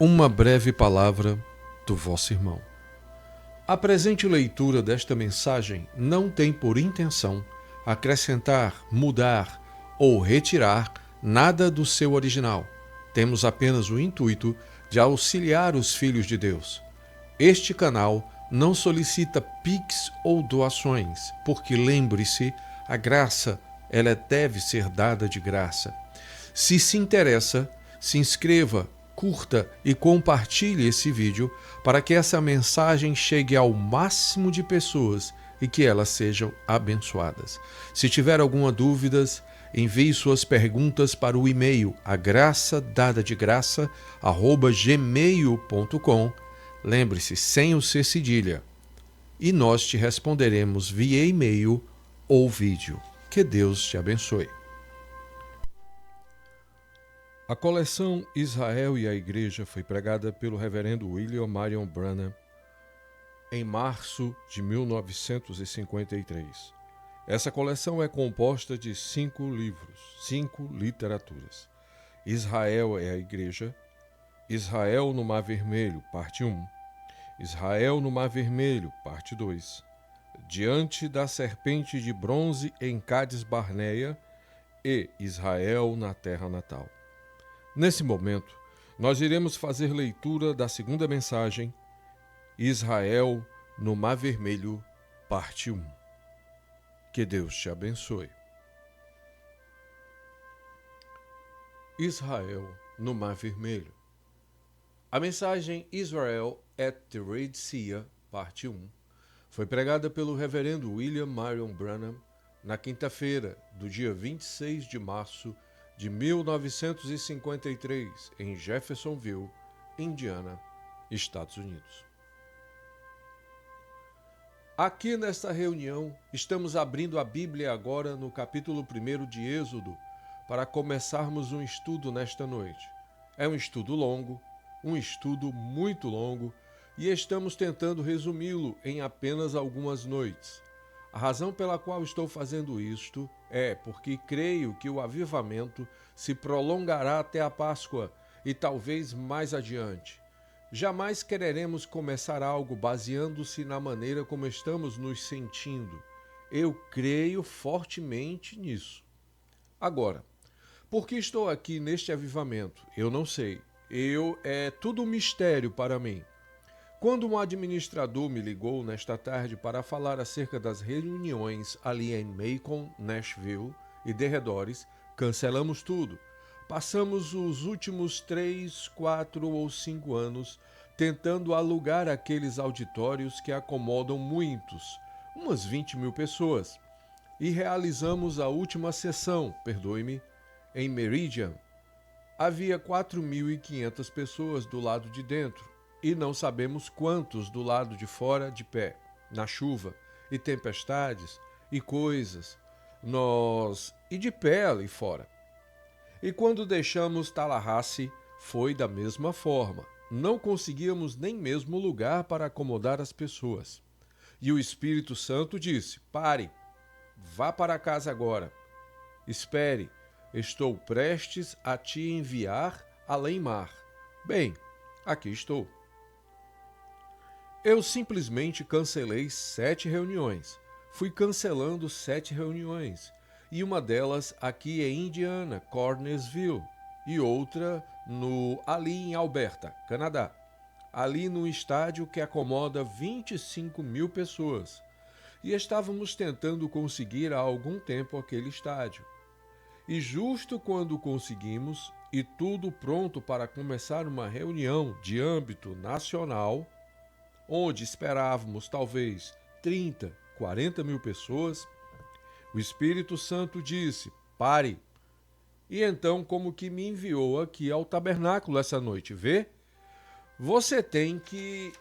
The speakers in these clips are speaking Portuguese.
Uma breve palavra do vosso irmão. A presente leitura desta mensagem não tem por intenção acrescentar, mudar ou retirar nada do seu original. Temos apenas o intuito de auxiliar os filhos de Deus. Este canal não solicita pix ou doações, porque lembre-se, a graça, ela deve ser dada de graça. Se interessa, se inscreva, curta e compartilhe esse vídeo para que essa mensagem chegue ao máximo de pessoas e que elas sejam abençoadas. Se tiver alguma dúvida, envie suas perguntas para o e-mail agraçadadadegraça@gmail.com. Lembre-se, sem o C cedilha. E nós te responderemos via e-mail ou vídeo. Que Deus te abençoe. A coleção Israel e a Igreja foi pregada pelo reverendo William Marion Branham em março de 1953. Essa coleção é composta de 5 livros, 5 literaturas. Israel é a Igreja, Israel no Mar Vermelho, parte 1, Israel no Mar Vermelho, parte 2, Diante da Serpente de Bronze em Cádiz Barneia e Israel na Terra Natal. Nesse momento, nós iremos fazer leitura da segunda mensagem, Israel no Mar Vermelho, parte 1. Que Deus te abençoe. Israel no Mar Vermelho. A mensagem Israel at the Red Sea, parte 1, foi pregada pelo reverendo William Marion Branham na quinta-feira do dia 26 de março de 1953, em Jeffersonville, Indiana, Estados Unidos. Aqui nesta reunião, estamos abrindo a Bíblia agora no capítulo 1 de Êxodo, para começarmos um estudo nesta noite. É um estudo longo, um estudo muito longo, e estamos tentando resumi-lo em apenas algumas noites. A razão pela qual estou fazendo isto é porque creio que o avivamento se prolongará até a Páscoa e talvez mais adiante. Jamais quereremos começar algo baseando-se na maneira como estamos nos sentindo. Eu creio fortemente nisso. Agora, por que estou aqui neste avivamento? Eu não sei. É tudo um mistério para mim. Quando um administrador me ligou nesta tarde para falar acerca das reuniões ali em Macon, Nashville e derredores, cancelamos tudo. Passamos os últimos 3, 4 ou 5 anos tentando alugar aqueles auditórios que acomodam muitos, umas 20 mil pessoas, e realizamos a última sessão, em Meridian. Havia 4.500 pessoas do lado de dentro, e não sabemos quantos do lado de fora de pé, na chuva, e tempestades, e coisas, e de pé ali fora. E quando deixamos Tallahassee, foi da mesma forma. Não conseguíamos nem mesmo lugar para acomodar as pessoas. E o Espírito Santo disse: pare, vá para casa agora. Espere, estou prestes a te enviar além-mar. Bem, aqui estou. Eu simplesmente cancelei 7 reuniões. Fui cancelando 7 reuniões. E uma delas aqui em Indiana, Cornersville, e outra ali em Alberta, Canadá. Ali num estádio que acomoda 25 mil pessoas. E estávamos tentando conseguir há algum tempo aquele estádio. E justo quando conseguimos, e tudo pronto para começar uma reunião de âmbito nacional, onde esperávamos talvez 30, 40 mil pessoas, o Espírito Santo disse: pare. E então como que me enviou aqui ao tabernáculo essa noite, vê? Você tem que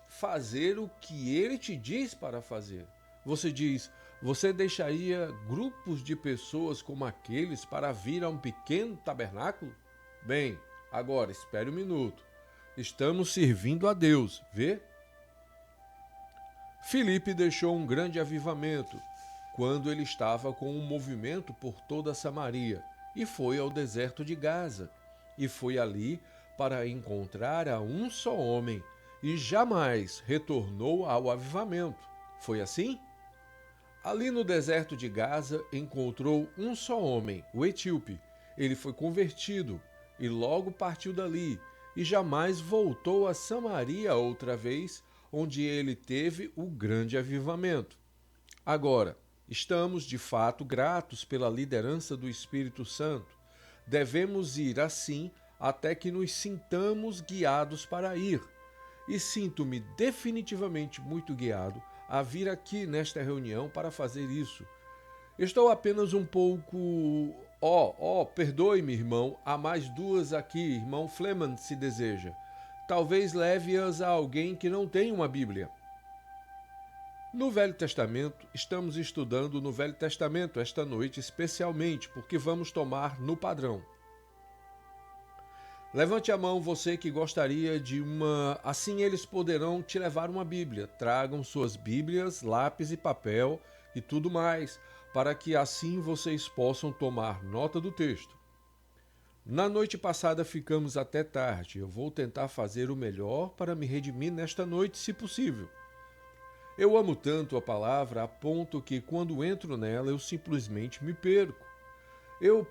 fazer o que ele te diz para fazer. Você diz: você deixaria grupos de pessoas como aqueles para vir a um pequeno tabernáculo? Bem, agora espere um minuto. Estamos servindo a Deus, vê? Filipe deixou um grande avivamento quando ele estava com um movimento por toda Samaria e foi ao deserto de Gaza. E foi ali para encontrar a um só homem e jamais retornou ao avivamento. Foi assim? Ali no deserto de Gaza encontrou um só homem, o etíope. Ele foi convertido e logo partiu dali e jamais voltou a Samaria outra vez, onde ele teve o grande avivamento. Agora, estamos de fato gratos pela liderança do Espírito Santo. Devemos ir assim até que nos sintamos guiados para ir. E sinto-me definitivamente muito guiado a vir aqui nesta reunião para fazer isso. Estou apenas um pouco... perdoe-me, irmão, há mais duas aqui, irmão Fleman, se deseja. Talvez leve-as a alguém que não tem uma Bíblia. No Velho Testamento, estamos estudando no Velho Testamento esta noite especialmente porque vamos tomar no padrão. Levante a mão você que gostaria de uma... Assim eles poderão te levar uma Bíblia. Tragam suas Bíblias, lápis e papel e tudo mais, para que assim vocês possam tomar nota do texto. Na noite passada ficamos até tarde. Eu vou tentar fazer o melhor para me redimir nesta noite, se possível. Eu amo tanto a palavra a ponto que quando entro nela eu simplesmente me perco. Eu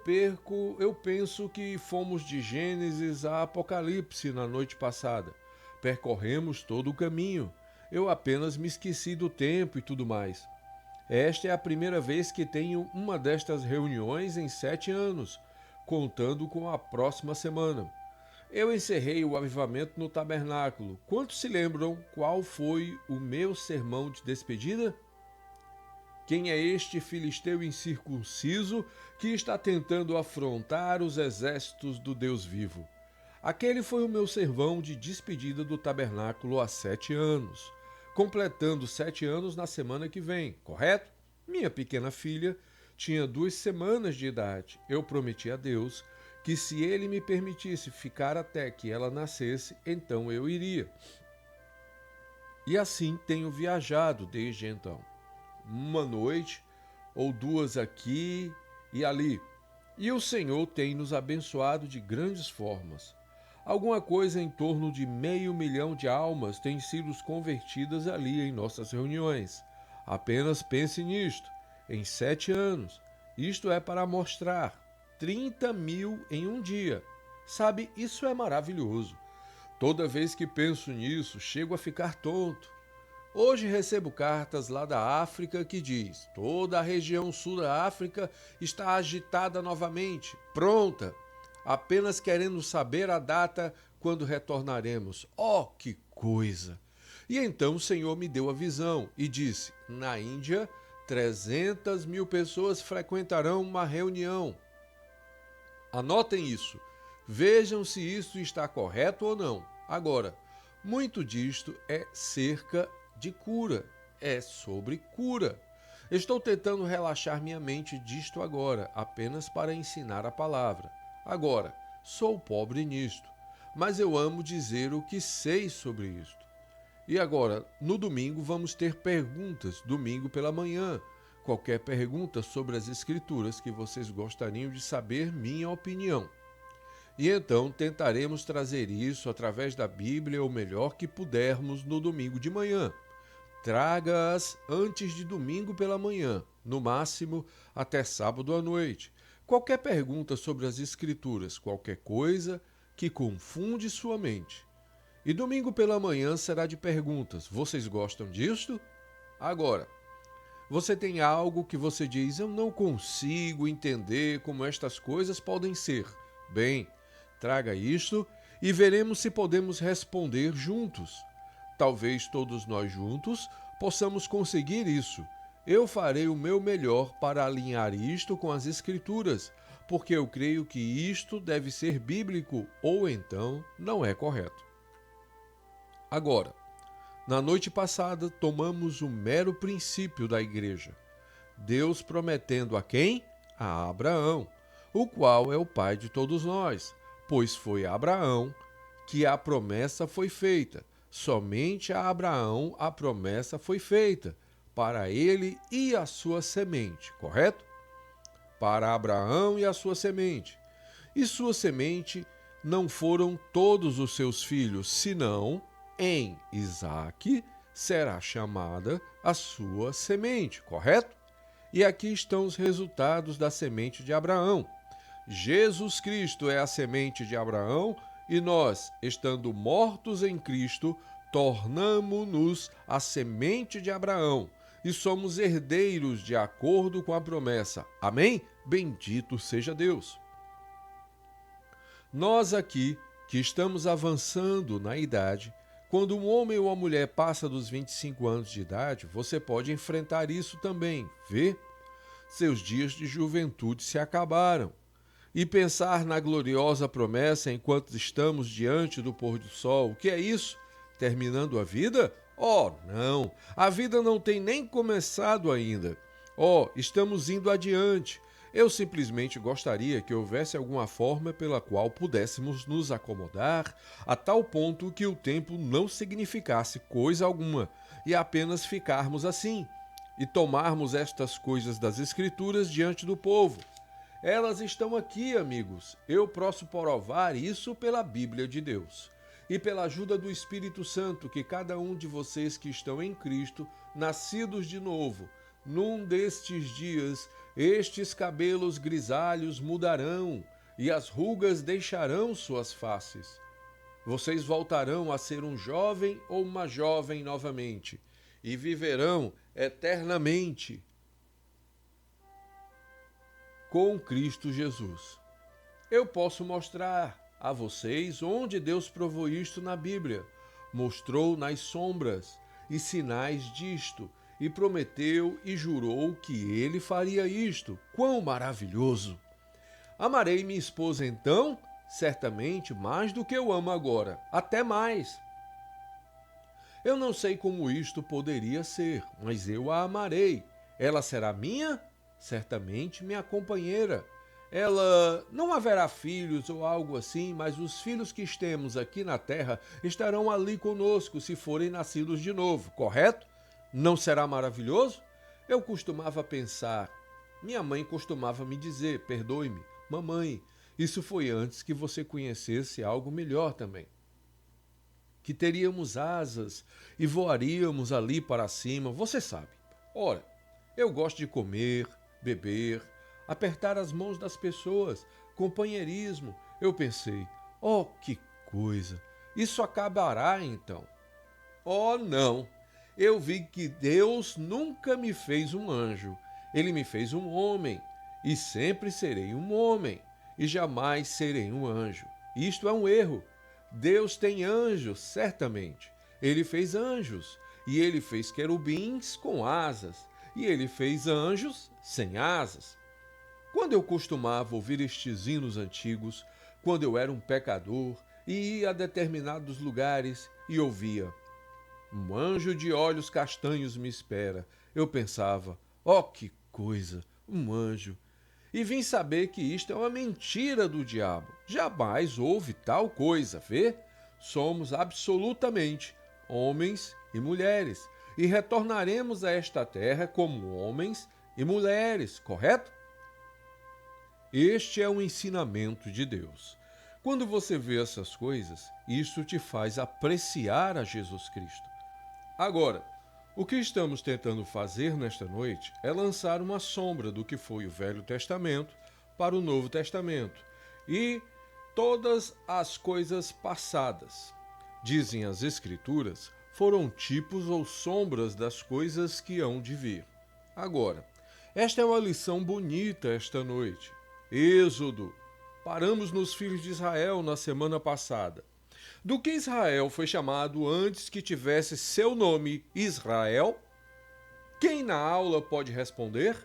penso que fomos de Gênesis a Apocalipse na noite passada. Percorremos todo o caminho. Eu apenas me esqueci do tempo e tudo mais. Esta é a primeira vez que tenho uma destas reuniões em 7 anos, contando com a próxima semana. Eu encerrei o avivamento no tabernáculo. Quantos se lembram qual foi o meu sermão de despedida? Quem é este filisteu incircunciso que está tentando afrontar os exércitos do Deus vivo? Aquele foi o meu sermão de despedida do tabernáculo há 7 anos, completando 7 anos na semana que vem, correto? Minha pequena filha tinha 2 semanas de idade. Eu prometi a Deus que se ele me permitisse ficar até que ela nascesse, então eu iria. E assim tenho viajado desde então. Uma noite ou 2 aqui e ali. E o Senhor tem nos abençoado de grandes formas. Alguma coisa em torno de 500 mil de almas têm sido convertidas ali em nossas reuniões. Apenas pense nisto. Em 7 anos. Isto é para mostrar. 30 mil em um dia. Sabe, isso é maravilhoso. Toda vez que penso nisso, chego a ficar tonto. Hoje recebo cartas lá da África que diz: toda a região sul da África está agitada novamente, pronta, apenas querendo saber a data quando retornaremos. Oh, que coisa! E então o Senhor me deu a visão e disse: na Índia, 300 mil pessoas frequentarão uma reunião. Anotem isso. Vejam se isso está correto ou não. Agora, muito disto é cerca de cura. É sobre cura. Estou tentando relaxar minha mente disto agora, apenas para ensinar a palavra. Agora, sou pobre nisto, mas eu amo dizer o que sei sobre isto. E agora, no domingo, vamos ter perguntas, domingo pela manhã. Qualquer pergunta sobre as Escrituras que vocês gostariam de saber minha opinião. E então tentaremos trazer isso através da Bíblia o melhor que pudermos no domingo de manhã. Traga-as antes de domingo pela manhã, no máximo até sábado à noite. Qualquer pergunta sobre as Escrituras, qualquer coisa que confunde sua mente. E domingo pela manhã será de perguntas. Vocês gostam disto? Agora, você tem algo que você diz: eu não consigo entender como estas coisas podem ser. Bem, traga isto e veremos se podemos responder juntos. Talvez todos nós juntos possamos conseguir isso. Eu farei o meu melhor para alinhar isto com as Escrituras, porque eu creio que isto deve ser bíblico ou então não é correto. Agora, na noite passada, tomamos o mero princípio da igreja. Deus prometendo a quem? A Abraão, o qual é o pai de todos nós, pois foi a Abraão que a promessa foi feita. Somente a Abraão a promessa foi feita, para ele e a sua semente, correto? Para Abraão e a sua semente. E sua semente não foram todos os seus filhos, senão em Isaque será chamada a sua semente, correto? E aqui estão os resultados da semente de Abraão. Jesus Cristo é a semente de Abraão e nós, estando mortos em Cristo, tornamo-nos a semente de Abraão e somos herdeiros de acordo com a promessa. Amém? Bendito seja Deus. Nós aqui, que estamos avançando na idade, quando um homem ou uma mulher passa dos 25 anos de idade, você pode enfrentar isso também, vê? Seus dias de juventude se acabaram. E pensar na gloriosa promessa enquanto estamos diante do pôr do sol. O que é isso? Terminando a vida? Oh, não! A vida não tem nem começado ainda. Oh, estamos indo adiante. Eu simplesmente gostaria que houvesse alguma forma pela qual pudéssemos nos acomodar a tal ponto que o tempo não significasse coisa alguma e apenas ficarmos assim e tomarmos estas coisas das Escrituras diante do povo. Elas estão aqui, amigos. Eu posso provar isso pela Bíblia de Deus. E pela ajuda do Espírito Santo, que cada um de vocês que estão em Cristo, nascidos de novo, num destes dias, estes cabelos grisalhos mudarão e as rugas deixarão suas faces. Vocês voltarão a ser um jovem ou uma jovem novamente e viverão eternamente com Cristo Jesus. Eu posso mostrar a vocês onde Deus provou isto na Bíblia. Mostrou nas sombras e sinais disto, e prometeu e jurou que ele faria isto. Quão maravilhoso! Amarei minha esposa então, certamente mais do que eu amo agora, até mais. Eu não sei como isto poderia ser, mas eu a amarei. Ela será minha? Certamente minha companheira. Ela não haverá filhos ou algo assim, mas os filhos que temos aqui na terra estarão ali conosco se forem nascidos de novo, correto? Não será maravilhoso? Eu costumava pensar, minha mãe costumava me dizer, perdoe-me, mamãe, isso foi antes que você conhecesse algo melhor também. Que teríamos asas e voaríamos ali para cima, você sabe. Ora, eu gosto de comer, beber, apertar as mãos das pessoas, companheirismo. Eu pensei, oh, que coisa, isso acabará então. Oh, não, eu vi que Deus nunca me fez um anjo, Ele me fez um homem, e sempre serei um homem, e jamais serei um anjo. Isto é um erro. Deus tem anjos, certamente. Ele fez anjos, e Ele fez querubins com asas, e Ele fez anjos sem asas. Quando eu costumava ouvir estes hinos antigos, quando eu era um pecador e ia a determinados lugares e ouvia um anjo de olhos castanhos me espera, eu pensava, oh que coisa, um anjo. E vim saber que isto é uma mentira do diabo. Jamais houve tal coisa, vê? Somos absolutamente homens e mulheres e retornaremos a esta terra como homens e mulheres, correto? Este é o ensinamento de Deus. Quando você vê essas coisas, isso te faz apreciar a Jesus Cristo. Agora, o que estamos tentando fazer nesta noite é lançar uma sombra do que foi o Velho Testamento para o Novo Testamento e todas as coisas passadas. Dizem as Escrituras, foram tipos ou sombras das coisas que hão de vir. Agora, esta é uma lição bonita esta noite. Êxodo. Paramos nos filhos de Israel na semana passada. Do que Israel foi chamado antes que tivesse seu nome Israel? Quem na aula pode responder?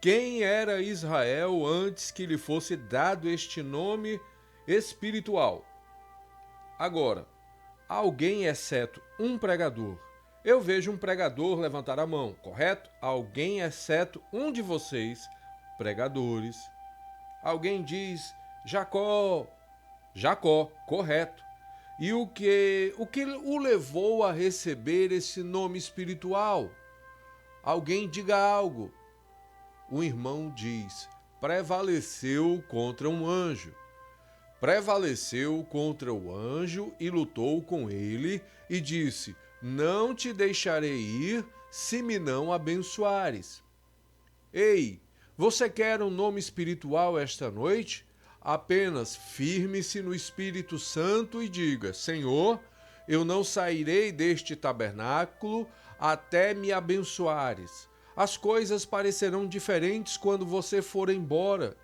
Quem era Israel antes que lhe fosse dado este nome espiritual? Agora, alguém exceto um pregador. Eu vejo um pregador levantar a mão, correto? Alguém exceto um de vocês, pregadores. Alguém diz Jacó. Jacó, correto. E o que o levou a receber esse nome espiritual? Alguém diga algo. O irmão diz, prevaleceu contra um anjo. prevaleceu contra o anjo e lutou com ele e disse: Não te deixarei ir se me não abençoares. Ei, você quer um nome espiritual esta noite? Apenas firme-se no Espírito Santo e diga: Senhor, eu não sairei deste tabernáculo até me abençoares. As coisas parecerão diferentes quando você for embora.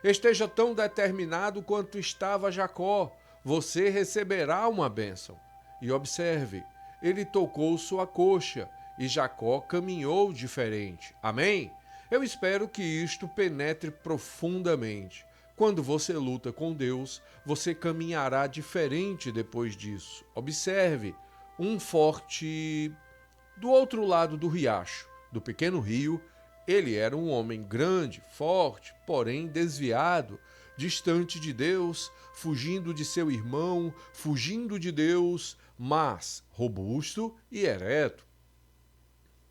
Esteja tão determinado quanto estava Jacó. Você receberá uma bênção. E observe, ele tocou sua coxa e Jacó caminhou diferente. Amém? Eu espero que isto penetre profundamente. Quando você luta com Deus, você caminhará diferente depois disso. Observe, um forte do outro lado do riacho, do pequeno rio. Ele era um homem grande, forte, porém desviado, distante de Deus, fugindo de seu irmão, fugindo de Deus, mas robusto e ereto.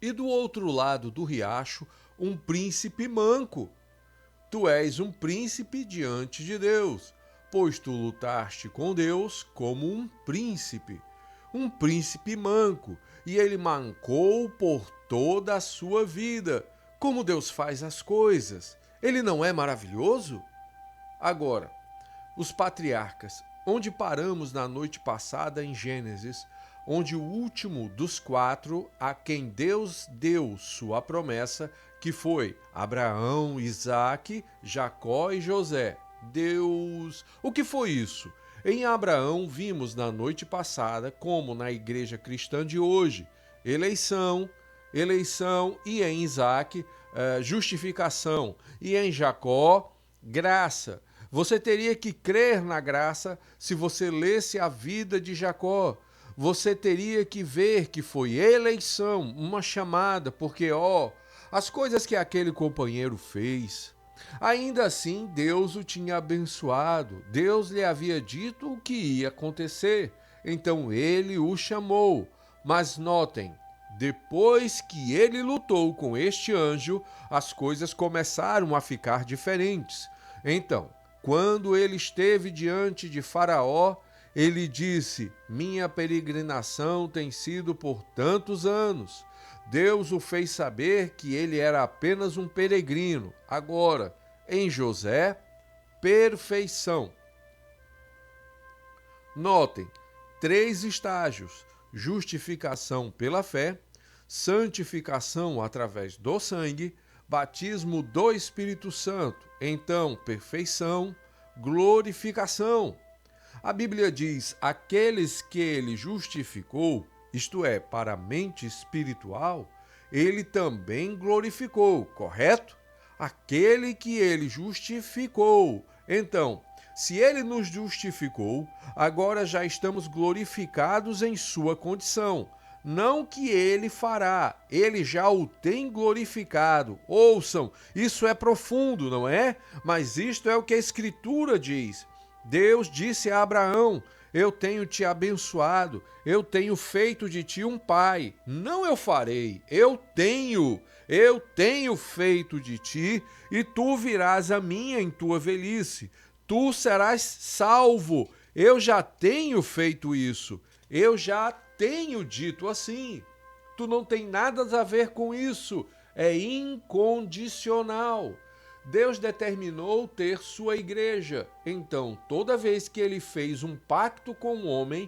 E do outro lado do riacho, um príncipe manco. Tu és um príncipe diante de Deus, pois tu lutaste com Deus como um príncipe manco, e ele mancou por toda a sua vida. Como Deus faz as coisas? Ele não é maravilhoso? Agora, os patriarcas, onde paramos na noite passada em Gênesis, onde o último dos 4 a quem Deus deu sua promessa, que foi Abraão, Isaque, Jacó e José. O que foi isso? Em Abraão vimos na noite passada, como na igreja cristã de hoje, eleição, e em Isaque, justificação, e em Jacó, graça. Você teria que crer na graça se você lesse a vida de Jacó. Você teria que ver que foi eleição, uma chamada, porque, as coisas que aquele companheiro fez. Ainda assim, Deus o tinha abençoado. Deus lhe havia dito o que ia acontecer. Então ele o chamou. Mas notem, depois que ele lutou com este anjo, as coisas começaram a ficar diferentes. Então, quando ele esteve diante de Faraó, ele disse: Minha peregrinação tem sido por tantos anos. Deus o fez saber que ele era apenas um peregrino. Agora, em José, perfeição. Notem, 3 estágios: justificação pela fé, santificação através do sangue, batismo do Espírito Santo. Então, perfeição, glorificação. A Bíblia diz: aqueles que ele justificou, isto é, para a mente espiritual, ele também glorificou, correto? Aquele que ele justificou. Então, se ele nos justificou, agora já estamos glorificados em sua condição. Não que ele fará, ele já o tem glorificado. Ouçam, isso é profundo, não é? Mas isto é o que a Escritura diz. Deus disse a Abraão: eu tenho te abençoado, eu tenho feito de ti um pai. Não eu farei, eu tenho feito de ti, e tu virás a mim em tua velhice. Tu serás salvo. Eu já tenho feito isso. Eu já tenho dito assim. Tu não tem nada a ver com isso. É incondicional. Deus determinou ter sua igreja. Então, toda vez que ele fez um pacto com o homem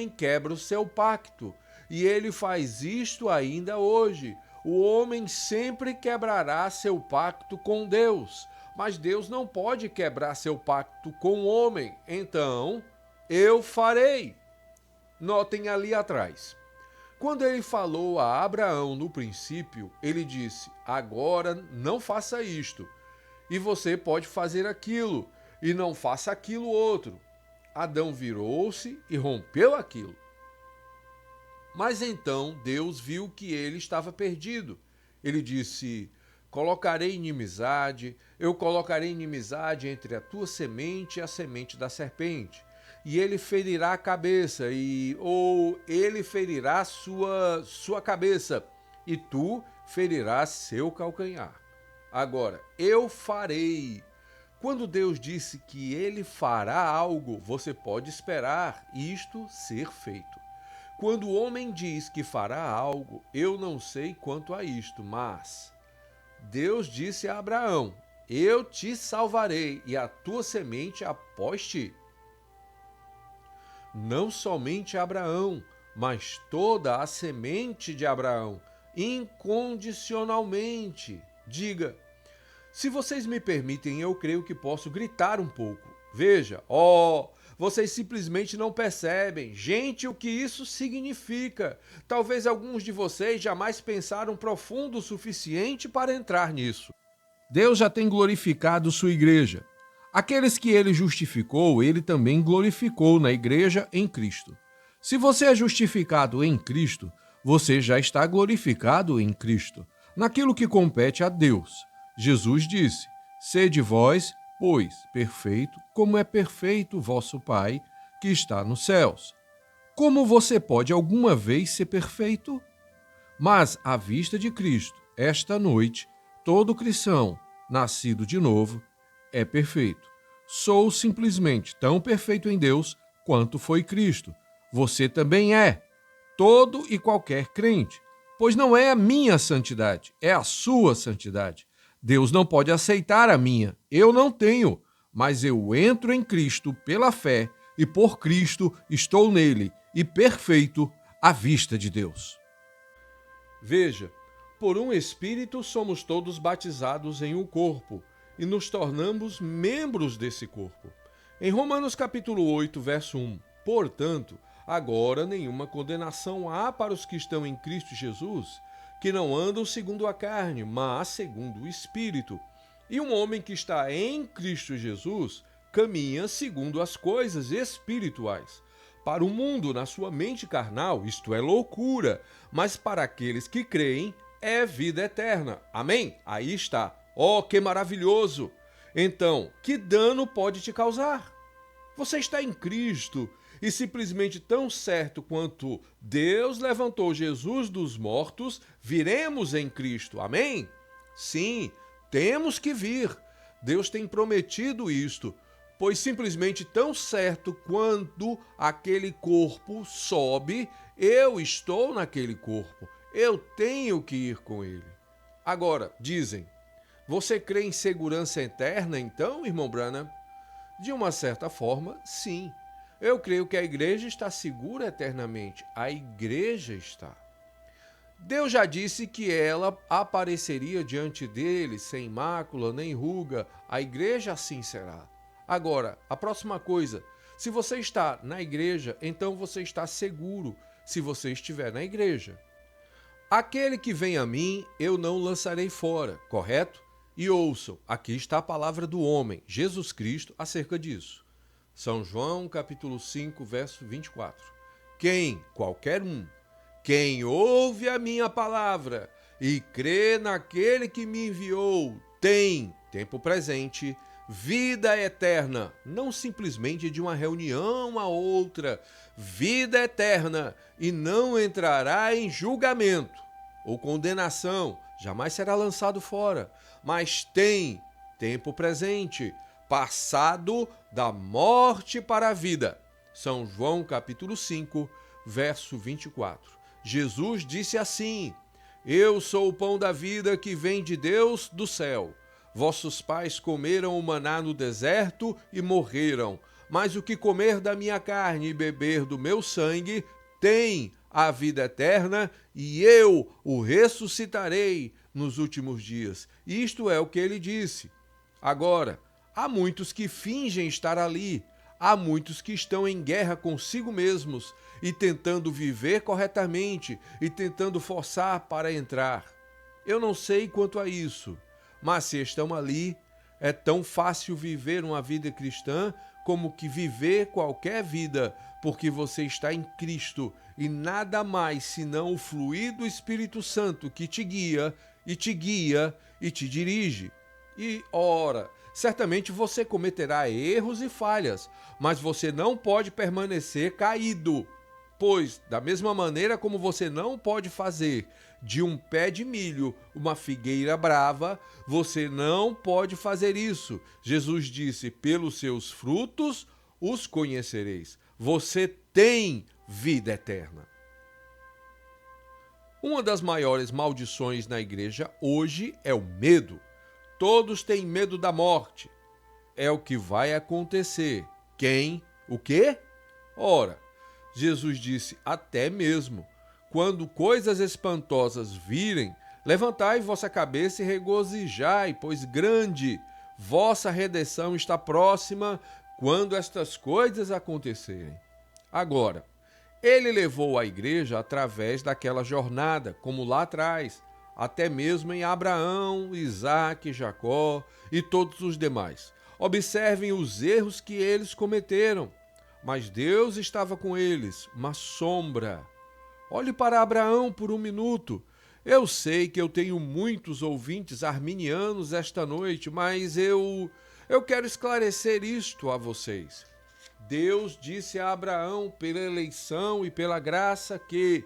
quebra o seu pacto. E ele faz isto ainda hoje. O homem sempre quebrará seu pacto com Deus. Mas Deus não pode quebrar seu pacto com o homem. Então, eu farei. Notem ali atrás. Quando ele falou a Abraão no princípio, ele disse: agora não faça isto, e você pode fazer aquilo, e não faça aquilo outro. Adão virou-se e rompeu aquilo. Mas então Deus viu que ele estava perdido. Ele disse: eu colocarei inimizade entre a tua semente e a semente da serpente. E ele ferirá a cabeça, ou ele ferirá sua cabeça, e tu ferirás seu calcanhar. Agora, eu farei. Quando Deus disse que ele fará algo, você pode esperar isto ser feito. Quando o homem diz que fará algo, eu não sei quanto a isto, mas Deus disse a Abraão: eu te salvarei e a tua semente após ti. Não somente Abraão, mas toda a semente de Abraão, incondicionalmente. Diga: se vocês me permitem, eu creio que posso gritar um pouco. Veja, vocês simplesmente não percebem. Gente, o que isso significa? Talvez alguns de vocês jamais pensaram profundo o suficiente para entrar nisso. Deus já tem glorificado sua igreja. Aqueles que ele justificou, ele também glorificou na igreja em Cristo. Se você é justificado em Cristo, você já está glorificado em Cristo, naquilo que compete a Deus. Jesus disse: sede vós, pois, perfeito, como é perfeito vosso Pai, que está nos céus. Como você pode alguma vez ser perfeito? Mas, à vista de Cristo, esta noite, todo cristão, nascido de novo, é perfeito. Sou simplesmente tão perfeito em Deus quanto foi Cristo. Você também é. Todo e qualquer crente. Pois não é a minha santidade, é a sua santidade. Deus não pode aceitar a minha, eu não tenho, mas eu entro em Cristo pela fé e por Cristo estou nele e perfeito à vista de Deus. Veja, por um Espírito somos todos batizados em um corpo e nos tornamos membros desse corpo. Em Romanos capítulo 8, verso 1, portanto, agora nenhuma condenação há para os que estão em Cristo Jesus, que não andam segundo a carne, mas segundo o Espírito. E um homem que está em Cristo Jesus caminha segundo as coisas espirituais. Para o mundo, na sua mente carnal, isto é loucura, mas para aqueles que creem, é vida eterna. Amém? Aí está. Oh, que maravilhoso! Então, que dano pode te causar? Você está em Cristo e simplesmente tão certo quanto Deus levantou Jesus dos mortos, viremos em Cristo. Amém? Sim, temos que vir. Deus tem prometido isto, pois simplesmente tão certo quanto aquele corpo sobe, eu estou naquele corpo. Eu tenho que ir com ele. Agora, dizem, você crê em segurança eterna então, irmão Branham? De uma certa forma, sim. Eu creio que a igreja está segura eternamente. A igreja está. Deus já disse que ela apareceria diante dele sem mácula nem ruga. A igreja assim será. Agora, a próxima coisa. Se você está na igreja, então você está seguro se você estiver na igreja. Aquele que vem a mim, eu não lançarei fora, correto? E ouçam, aqui está a palavra do homem, Jesus Cristo, acerca disso. São João, capítulo 5, verso 24. Qualquer um, quem ouve a minha palavra e crê naquele que me enviou, tem, tempo presente, vida eterna, não simplesmente de uma reunião a outra, vida eterna, e não entrará em julgamento ou condenação, jamais será lançado fora, mas tem, tempo presente, passado da morte para a vida. São João capítulo 5, verso 24. Jesus disse assim: eu sou o pão da vida que vem de Deus do céu. Vossos pais comeram o maná no deserto e morreram, mas o que comer da minha carne e beber do meu sangue tem a vida eterna, e eu o ressuscitarei nos últimos dias. Isto é o que ele disse. Agora, há muitos que fingem estar ali, há muitos que estão em guerra consigo mesmos e tentando viver corretamente e tentando forçar para entrar. Eu não sei quanto a isso, mas se estão ali, é tão fácil viver uma vida cristã como que viver qualquer vida, porque você está em Cristo e nada mais senão o fluir do Espírito Santo que te guia e te guia e te dirige. E, ora, certamente você cometerá erros e falhas, mas você não pode permanecer caído. Pois, da mesma maneira como você não pode fazer de um pé de milho uma figueira brava, você não pode fazer isso. Jesus disse: pelos seus frutos os conhecereis. Você tem vida eterna. Uma das maiores maldições na igreja hoje é o medo. Todos têm medo da morte. É o que vai acontecer. Quem? O quê? Ora, Jesus disse: até mesmo quando coisas espantosas virem, levantai vossa cabeça e regozijai, pois grande vossa redenção está próxima quando estas coisas acontecerem. Agora, ele levou a igreja através daquela jornada, como lá atrás, até mesmo em Abraão, Isaque, Jacó e todos os demais. Observem os erros que eles cometeram. Mas Deus estava com eles, uma sombra. Olhe para Abraão por um minuto. Eu sei que eu tenho muitos ouvintes arminianos esta noite, mas eu quero esclarecer isto a vocês. Deus disse a Abraão, pela eleição e pela graça, que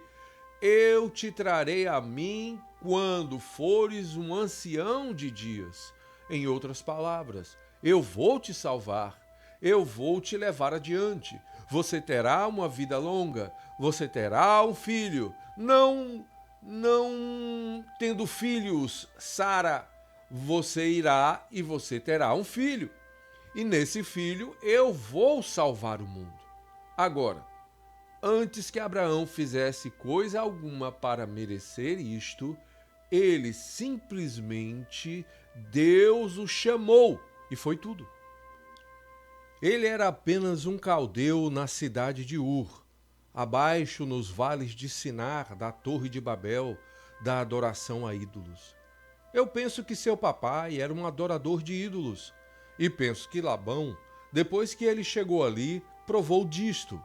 eu te trarei a mim quando fores um ancião de dias. Em outras palavras, eu vou te salvar. Eu vou te levar adiante. Você terá uma vida longa. Você terá um filho. Não tendo filhos, Sara, você irá e você terá um filho. E nesse filho eu vou salvar o mundo. Agora, antes que Abraão fizesse coisa alguma para merecer isto, ele simplesmente, Deus o chamou e foi tudo. Ele era apenas um caldeu na cidade de Ur, abaixo nos vales de Sinar, da Torre de Babel, da adoração a ídolos. Eu penso que seu papai era um adorador de ídolos, e penso que Labão, depois que ele chegou ali, provou disto.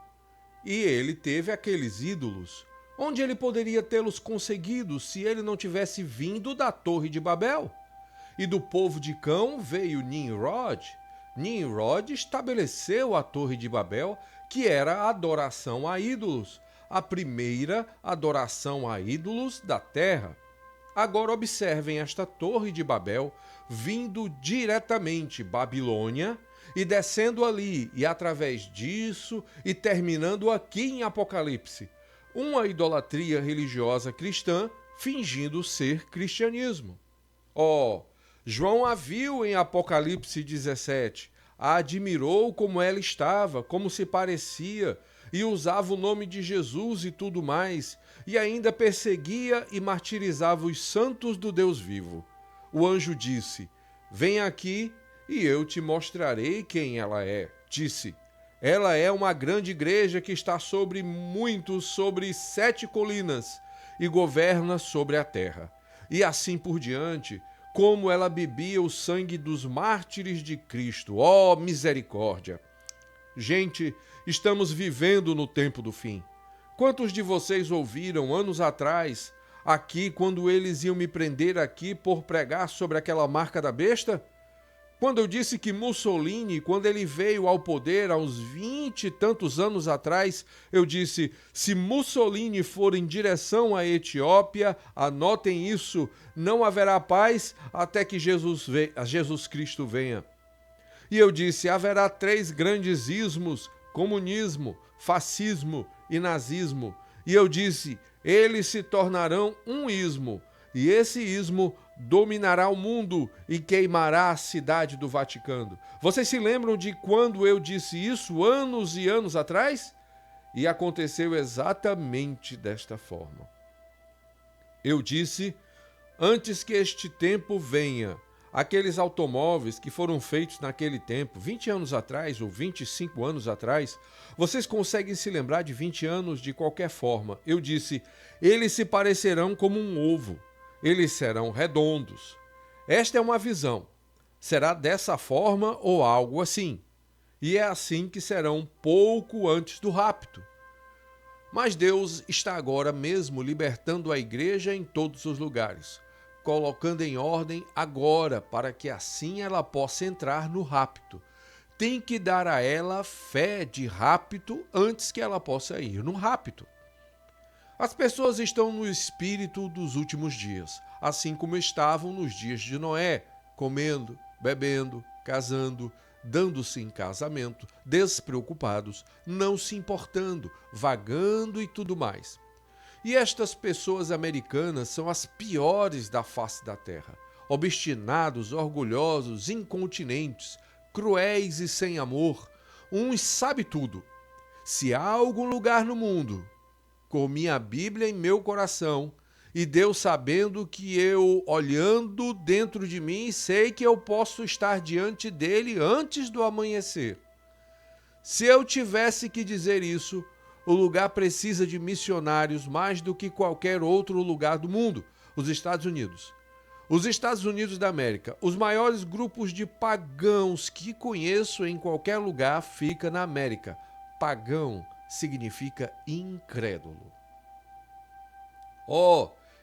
E ele teve aqueles ídolos. Onde ele poderia tê-los conseguido se ele não tivesse vindo da Torre de Babel? E do povo de Cão veio Nimrod. Nimrod estabeleceu a Torre de Babel, que era a adoração a ídolos, a primeira adoração a ídolos da terra. Agora observem esta Torre de Babel vindo diretamente Babilônia e descendo ali e através disso e terminando aqui em Apocalipse. Uma idolatria religiosa cristã fingindo ser cristianismo. João a viu em Apocalipse 17, a admirou como ela estava, como se parecia, e usava o nome de Jesus e tudo mais, e ainda perseguia e martirizava os santos do Deus vivo. O anjo disse: vem aqui e eu te mostrarei quem ela é. Disse: ela é uma grande igreja que está sobre 7 colinas e governa sobre a terra. E assim por diante, como ela bebia o sangue dos mártires de Cristo. Misericórdia! Gente, estamos vivendo no tempo do fim. Quantos de vocês ouviram anos atrás, aqui, quando eles iam me prender aqui por pregar sobre aquela marca da besta? Quando eu disse que Mussolini, quando ele veio ao poder, aos 20 e tantos anos atrás, eu disse, se Mussolini for em direção à Etiópia, anotem isso, não haverá paz até que Jesus Cristo venha. E eu disse, haverá 3 grandes ismos, comunismo, fascismo e nazismo. E eu disse, eles se tornarão um ismo, e esse ismo dominará o mundo e queimará a cidade do Vaticano. Vocês se lembram de quando eu disse isso anos e anos atrás? E aconteceu exatamente desta forma. Eu disse, antes que este tempo venha, aqueles automóveis que foram feitos naquele tempo, 20 anos atrás ou 25 anos atrás, vocês conseguem se lembrar de 20 anos de qualquer forma. Eu disse, eles se parecerão como um ovo. Eles serão redondos. Esta é uma visão. Será dessa forma ou algo assim. E é assim que serão pouco antes do rapto. Mas Deus está agora mesmo libertando a igreja em todos os lugares, colocando em ordem agora para que assim ela possa entrar no rapto. tem que dar a ela fé de rapto antes que ela possa ir no rapto. As pessoas estão no espírito dos últimos dias, assim como estavam nos dias de Noé, comendo, bebendo, casando, dando-se em casamento, despreocupados, não se importando, vagando e tudo mais. E estas pessoas americanas são as piores da face da terra, obstinados, orgulhosos, incontinentes, cruéis e sem amor. Uns sabe tudo. Se há algum lugar no mundo, com minha Bíblia em meu coração, e Deus sabendo que eu, olhando dentro de mim, sei que eu posso estar diante dele antes do amanhecer. Se eu tivesse que dizer isso, o lugar precisa de missionários mais do que qualquer outro lugar do mundo, os Estados Unidos. Os Estados Unidos da América, os maiores grupos de pagãos que conheço em qualquer lugar fica na América. Pagão significa incrédulo.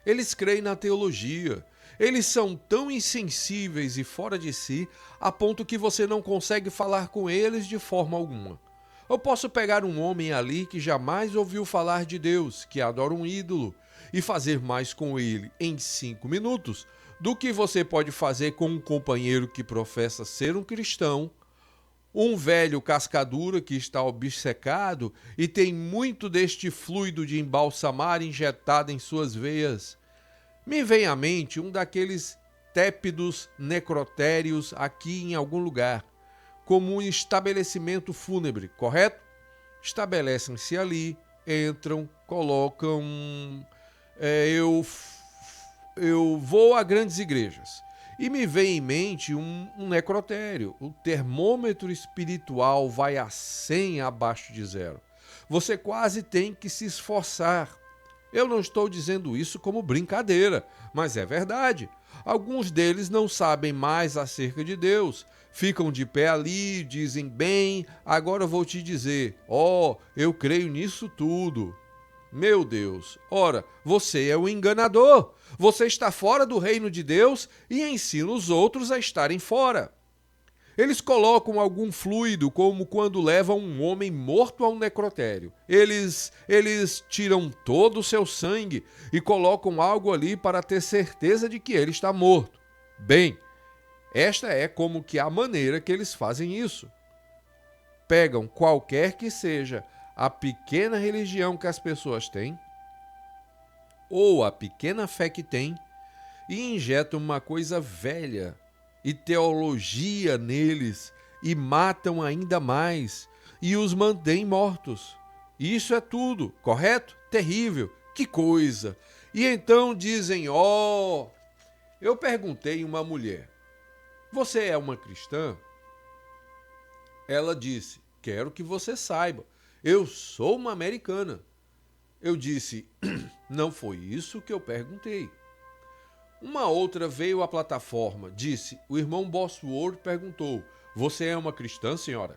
Eles creem na teologia. Eles são tão insensíveis e fora de si, a ponto que você não consegue falar com eles de forma alguma. Eu posso pegar um homem ali que jamais ouviu falar de Deus, que adora um ídolo, e fazer mais com ele em 5 minutos do que você pode fazer com um companheiro que professa ser um cristão, um velho cascadura que está obcecado e tem muito deste fluido de embalsamar injetado em suas veias. Me vem à mente um daqueles tépidos necrotérios aqui em algum lugar, como um estabelecimento fúnebre, correto? Estabelecem-se ali, entram, colocam... Eu vou a grandes igrejas e me vem em mente um necrotério. O termômetro espiritual vai a 100 abaixo de zero. Você quase tem que se esforçar. Eu não estou dizendo isso como brincadeira, mas é verdade. Alguns deles não sabem mais acerca de Deus. Ficam de pé ali, dizem, bem, agora vou te dizer, eu creio nisso tudo. Meu Deus, ora, você é um enganador. Você está fora do reino de Deus e ensina os outros a estarem fora. Eles colocam algum fluido, como quando levam um homem morto a um necrotério. Eles tiram todo o seu sangue e colocam algo ali para ter certeza de que ele está morto. Bem, esta é como que a maneira que eles fazem isso. Pegam qualquer que seja a pequena religião que as pessoas têm, ou a pequena fé que têm, e injetam uma coisa velha e teologia neles, e matam ainda mais, e os mantêm mortos. Isso é tudo, correto? Terrível, que coisa! E então dizem, eu perguntei a uma mulher, você é uma cristã? Ela disse, quero que você saiba, eu sou uma americana. Eu disse, não foi isso que eu perguntei. Uma outra veio à plataforma, disse, o irmão Bosworth perguntou, você é uma cristã, senhora?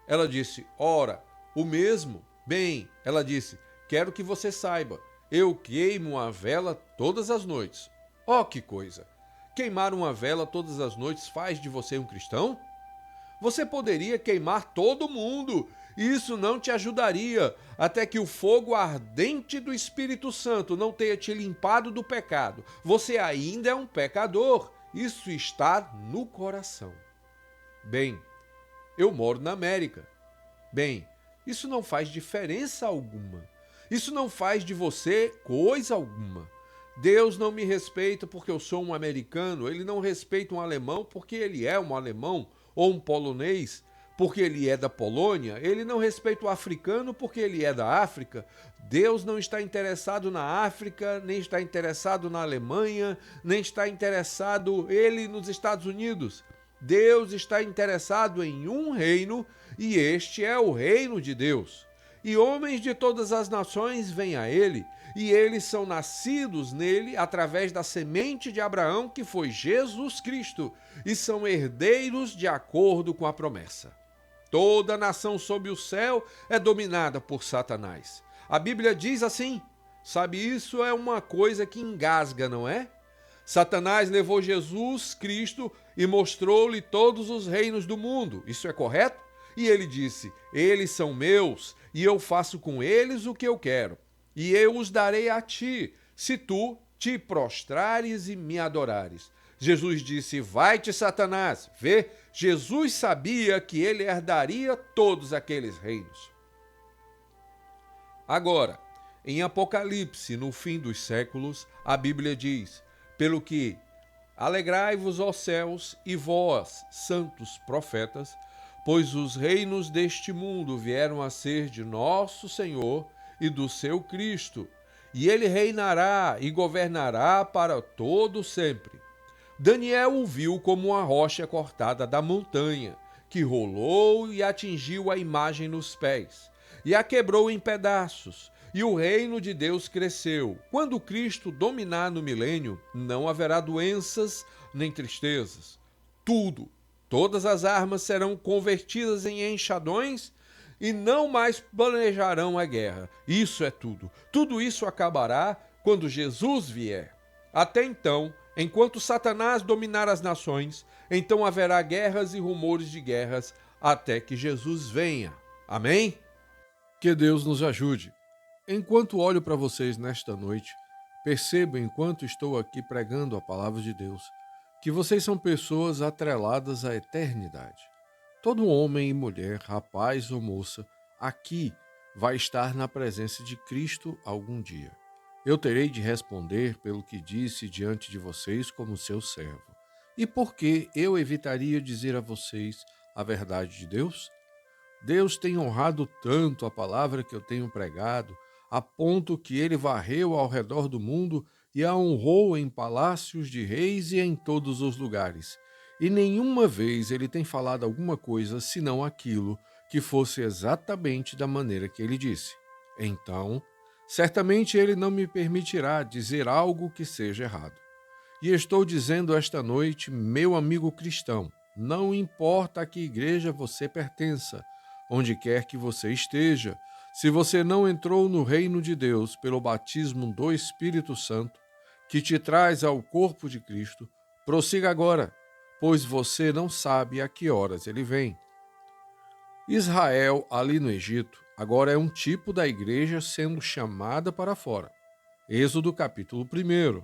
Ela disse, ora, o mesmo. Bem, ela disse, quero que você saiba, eu queimo a vela todas as noites. Que coisa! Queimar uma vela todas as noites faz de você um cristão? Você poderia queimar todo mundo. Isso não te ajudaria, até que o fogo ardente do Espírito Santo não tenha te limpado do pecado. Você ainda é um pecador. Isso está no coração. Bem, eu moro na América. Bem, isso não faz diferença alguma. Isso não faz de você coisa alguma. Deus não me respeita porque eu sou um americano. Ele não respeita um alemão porque ele é um alemão, ou um polonês porque ele é da Polônia. Ele não respeita o africano porque ele é da África. Deus não está interessado na África, nem está interessado na Alemanha, nem está interessado ele nos Estados Unidos. Deus está interessado em um reino, e este é o reino de Deus. E homens de todas as nações vêm a ele, e eles são nascidos nele através da semente de Abraão, que foi Jesus Cristo, e são herdeiros de acordo com a promessa. Toda nação sob o céu é dominada por Satanás. A Bíblia diz assim, sabe, isso é uma coisa que engasga, não é? Satanás levou Jesus Cristo e mostrou-lhe todos os reinos do mundo. Isso é correto? E ele disse: eles são meus, e eu faço com eles o que eu quero. E eu os darei a ti, se tu te prostrares e me adorares. Jesus disse: vai-te, Satanás. Vê, Jesus sabia que ele herdaria todos aqueles reinos. Agora, em Apocalipse, no fim dos séculos, a Bíblia diz: pelo que alegrai-vos, ó céus, e vós, santos profetas, pois os reinos deste mundo vieram a ser de nosso Senhor e do seu Cristo, e ele reinará e governará para todo sempre. Daniel o viu como uma rocha cortada da montanha, que rolou e atingiu a imagem nos pés, e a quebrou em pedaços, e o reino de Deus cresceu. Quando Cristo dominar no milênio, não haverá doenças nem tristezas. Todas as armas serão convertidas em enxadões e não mais planejarão a guerra. Isso é tudo. Tudo isso acabará quando Jesus vier. Até então, enquanto Satanás dominar as nações, então haverá guerras e rumores de guerras até que Jesus venha. Amém? Que Deus nos ajude. Enquanto olho para vocês nesta noite, percebo, enquanto estou aqui pregando a palavra de Deus, que vocês são pessoas atreladas à eternidade. Todo homem e mulher, rapaz ou moça, aqui vai estar na presença de Cristo algum dia. Eu terei de responder pelo que disse diante de vocês como seu servo. E por que eu evitaria dizer a vocês a verdade de Deus? Deus tem honrado tanto a palavra que eu tenho pregado, a ponto que ele varreu ao redor do mundo e a honrou em palácios de reis e em todos os lugares. E nenhuma vez ele tem falado alguma coisa senão aquilo que fosse exatamente da maneira que ele disse. Então, certamente ele não me permitirá dizer algo que seja errado. E estou dizendo esta noite, meu amigo cristão, não importa a que igreja você pertença, onde quer que você esteja, se você não entrou no reino de Deus pelo batismo do Espírito Santo, que te traz ao corpo de Cristo, prossiga agora, pois você não sabe a que horas ele vem. Israel, ali no Egito, agora é um tipo da igreja sendo chamada para fora. Êxodo capítulo 1.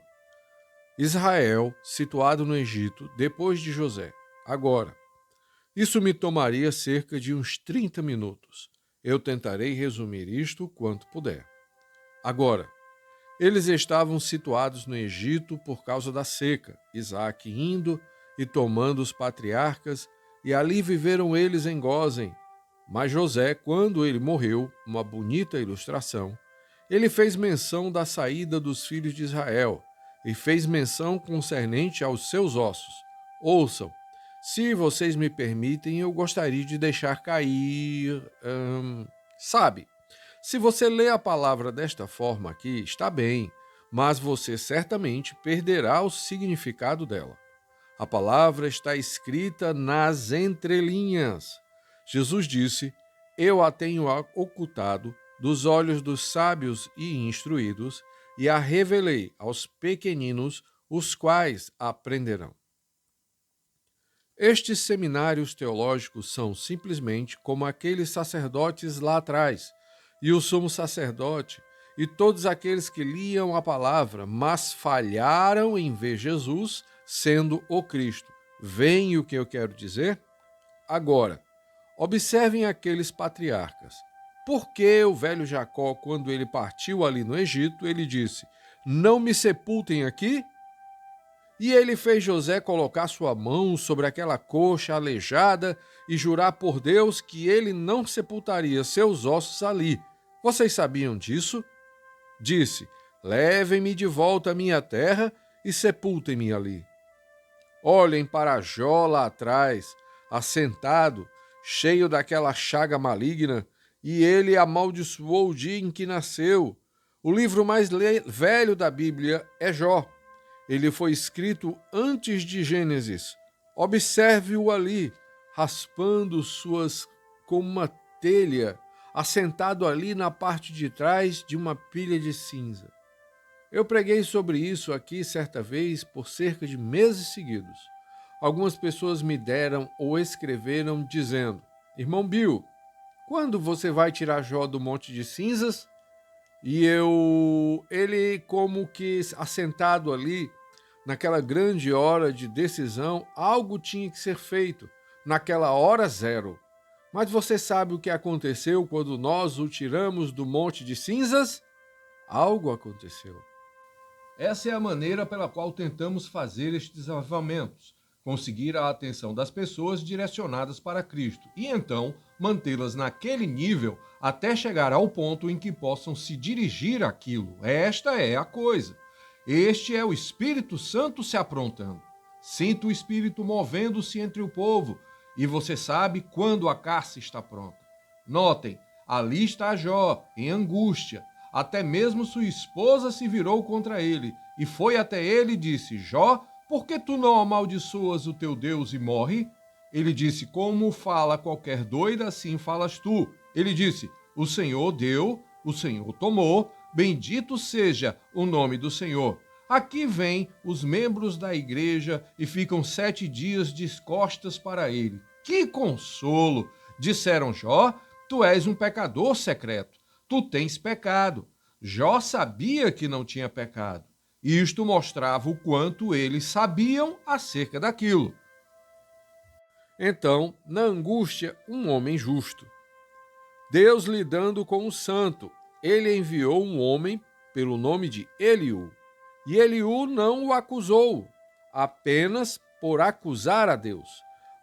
Israel, situado no Egito, depois de José. Agora, isso me tomaria cerca de uns 30 minutos. Eu tentarei resumir isto quanto puder. Agora, eles estavam situados no Egito por causa da seca, Isaque indo e tomando os patriarcas, e ali viveram eles em Gósen. Mas José, quando ele morreu, uma bonita ilustração, ele fez menção da saída dos filhos de Israel, e fez menção concernente aos seus ossos. Ouçam, se vocês me permitem, eu gostaria de deixar cair... Sabe, se você lê a palavra desta forma aqui, está bem, mas você certamente perderá o significado dela. A palavra está escrita nas entrelinhas. Jesus disse: eu a tenho ocultado dos olhos dos sábios e instruídos, e a revelei aos pequeninos, os quais a aprenderão. Estes seminários teológicos são simplesmente como aqueles sacerdotes lá atrás, e o sumo sacerdote, e todos aqueles que liam a palavra, mas falharam em ver Jesus sendo o Cristo. Veem o que eu quero dizer? Agora, observem aqueles patriarcas. Por que o velho Jacó, quando ele partiu ali no Egito, ele disse: não me sepultem aqui? E ele fez José colocar sua mão sobre aquela coxa aleijada e jurar por Deus que ele não sepultaria seus ossos ali. Vocês sabiam disso? Disse: levem-me de volta à minha terra e sepultem-me ali. Olhem para Jó lá atrás, assentado, cheio daquela chaga maligna, e ele amaldiçoou o dia em que nasceu. O livro mais velho da Bíblia é Jó. Ele foi escrito antes de Gênesis. Observe-o ali, raspando suas como uma telha, assentado ali na parte de trás de uma pilha de cinza. Eu preguei sobre isso aqui certa vez por cerca de meses seguidos. Algumas pessoas me deram ou escreveram dizendo: Irmão Bill, quando você vai tirar Jó do Monte de Cinzas? E ele como que assentado ali, naquela grande hora de decisão, algo tinha que ser feito, naquela hora zero. Mas você sabe o que aconteceu quando nós o tiramos do Monte de Cinzas? Algo aconteceu. Essa é a maneira pela qual tentamos fazer estes avivamentos, conseguir a atenção das pessoas direcionadas para Cristo e então mantê-las naquele nível até chegar ao ponto em que possam se dirigir àquilo. Esta é a coisa. Este é o Espírito Santo se aprontando. Sinta o Espírito movendo-se entre o povo e você sabe quando a caça está pronta. Notem, ali está Jó, em angústia. Até mesmo sua esposa se virou contra ele e foi até ele e disse: Jó, por que tu não amaldiçoas o teu Deus e morre? Ele disse: como fala qualquer doida, assim falas tu. Ele disse: o Senhor deu, o Senhor tomou, bendito seja o nome do Senhor. Aqui vêm os membros da igreja e ficam 7 dias de costas para ele. Que consolo! Disseram: Jó, tu és um pecador secreto. Tu tens pecado. Jó sabia que não tinha pecado. Isto mostrava o quanto eles sabiam acerca daquilo. Então, na angústia, um homem justo. Deus lidando com o santo, ele enviou um homem pelo nome de Eliú. E Eliú não o acusou, apenas por acusar a Deus.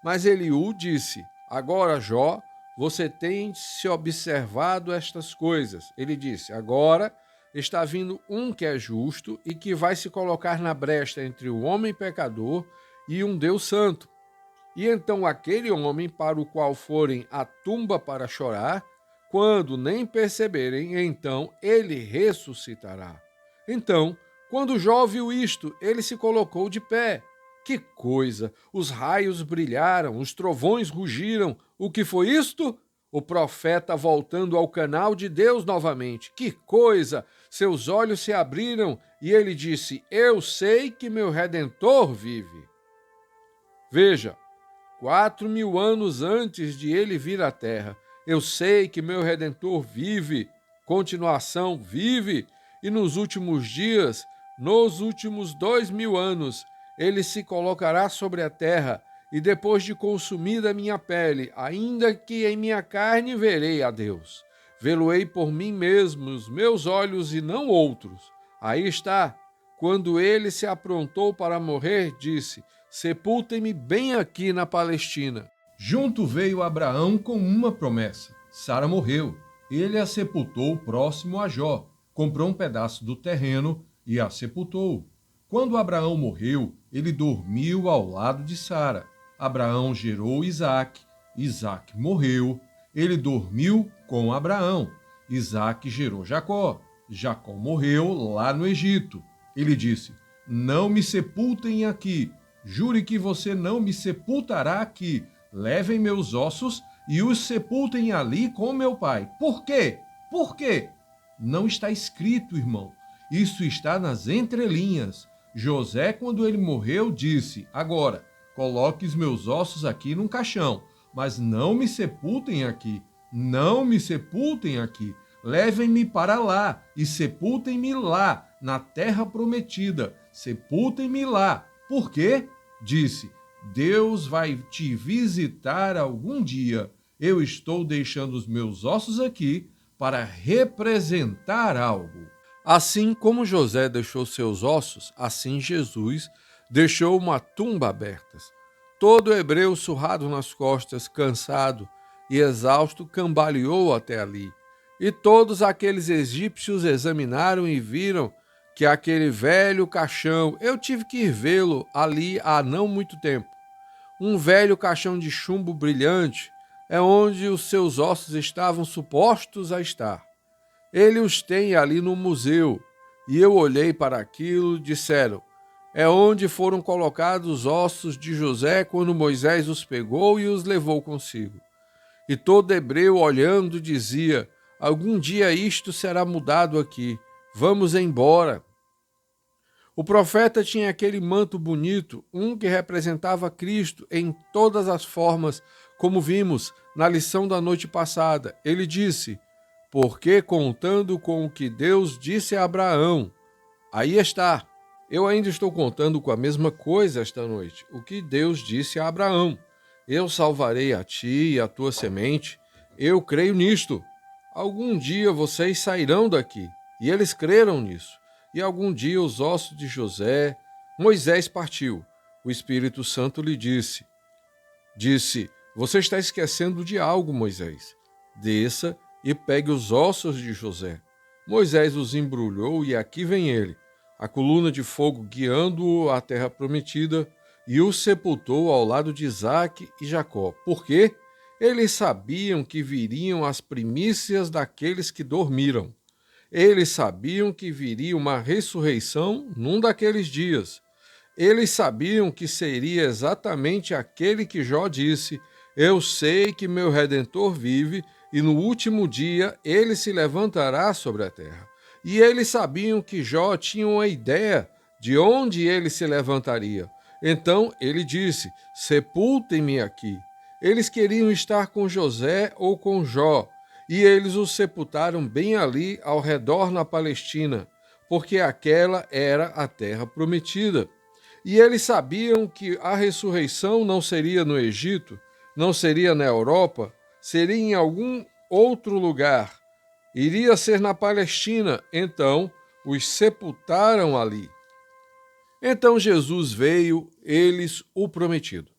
Mas Eliú disse: agora, Jó, você tem se observado estas coisas. Ele disse: agora está vindo um que é justo e que vai se colocar na brecha entre o homem pecador e um Deus santo. E então aquele homem para o qual forem à tumba para chorar, quando nem perceberem, então ele ressuscitará. Então, quando Jó viu isto, ele se colocou de pé. Que coisa! Os raios brilharam, os trovões rugiram. O que foi isto? O profeta voltando ao canal de Deus novamente. Que coisa! Seus olhos se abriram e ele disse: eu sei que meu Redentor vive. Veja, 4.000 anos antes de ele vir à terra, eu sei que meu Redentor vive. Continuação, vive. E nos últimos dias, nos últimos 2.000 anos, ele se colocará sobre a terra, e depois de consumida a minha pele, ainda que em minha carne verei a Deus. Vê-lo-ei por mim mesmo, os meus olhos e não outros. Aí está. Quando ele se aprontou para morrer, disse: sepultem-me bem aqui na Palestina. Junto veio Abraão com uma promessa. Sara morreu. Ele a sepultou próximo a Jó. Comprou um pedaço do terreno e a sepultou. Quando Abraão morreu, ele dormiu ao lado de Sara. Abraão gerou Isaque. Isaque morreu. Ele dormiu com Abraão. Isaque gerou Jacó. Jacó morreu lá no Egito. Ele disse: não me sepultem aqui. Jure que você não me sepultará aqui. Levem meus ossos e os sepultem ali com meu pai. Por quê? Por quê? Não está escrito, irmão. Isso está nas entrelinhas. José, quando ele morreu, disse: agora, coloque os meus ossos aqui num caixão, mas não me sepultem aqui. Não me sepultem aqui. Levem-me para lá e sepultem-me lá, na terra prometida. Sepultem-me lá. Por quê? Disse: Deus vai te visitar algum dia. Eu estou deixando os meus ossos aqui para representar algo. Assim como José deixou seus ossos, assim Jesus deixou uma tumba aberta. Todo hebreu surrado nas costas, cansado e exausto, cambaleou até ali. E todos aqueles egípcios examinaram e viram que aquele velho caixão, eu tive que ir vê-lo ali há não muito tempo. Um velho caixão de chumbo brilhante é onde os seus ossos estavam supostos a estar. Ele os tem ali no museu, e eu olhei para aquilo e disseram: é onde foram colocados os ossos de José quando Moisés os pegou e os levou consigo. E todo hebreu olhando dizia: algum dia isto será mudado aqui, vamos embora. O profeta tinha aquele manto bonito, um que representava Cristo em todas as formas, como vimos na lição da noite passada. Ele disse: porque contando com o que Deus disse a Abraão. Aí está. Eu ainda estou contando com a mesma coisa esta noite. O que Deus disse a Abraão. Eu salvarei a ti e a tua semente. Eu creio nisto. Algum dia vocês sairão daqui. E eles creram nisso. E algum dia os ossos de José... Moisés partiu. O Espírito Santo lhe disse, você está esquecendo de algo, Moisés. Desça e pegue os ossos de José. Moisés os embrulhou e aqui vem ele, a coluna de fogo guiando-o à terra prometida, e o sepultou ao lado de Isaque e Jacó. Por quê? Eles sabiam que viriam as primícias daqueles que dormiram. Eles sabiam que viria uma ressurreição num daqueles dias. Eles sabiam que seria exatamente aquele que Jó disse: eu sei que meu Redentor vive e no último dia ele se levantará sobre a terra. E eles sabiam que Jó tinha uma ideia de onde ele se levantaria. Então ele disse: sepultem-me aqui. Eles queriam estar com José ou com Jó, e eles o sepultaram bem ali ao redor na Palestina, porque aquela era a terra prometida. E eles sabiam que a ressurreição não seria no Egito, não seria na Europa, seria em algum outro lugar. Iria ser na Palestina, então os sepultaram ali. Então Jesus veio, eles o prometido.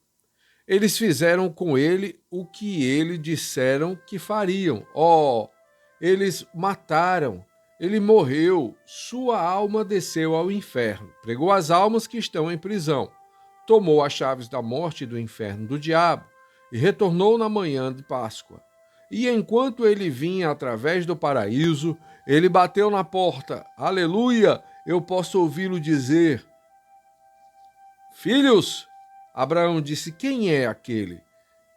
Eles fizeram com ele o que ele disseram que fariam. Eles mataram. Ele morreu, sua alma desceu ao inferno, pregou as almas que estão em prisão, tomou as chaves da morte e do inferno do diabo e retornou na manhã de Páscoa. E enquanto ele vinha através do paraíso, ele bateu na porta. Aleluia! Eu posso ouvi-lo dizer: filhos! Abraão disse: quem é aquele?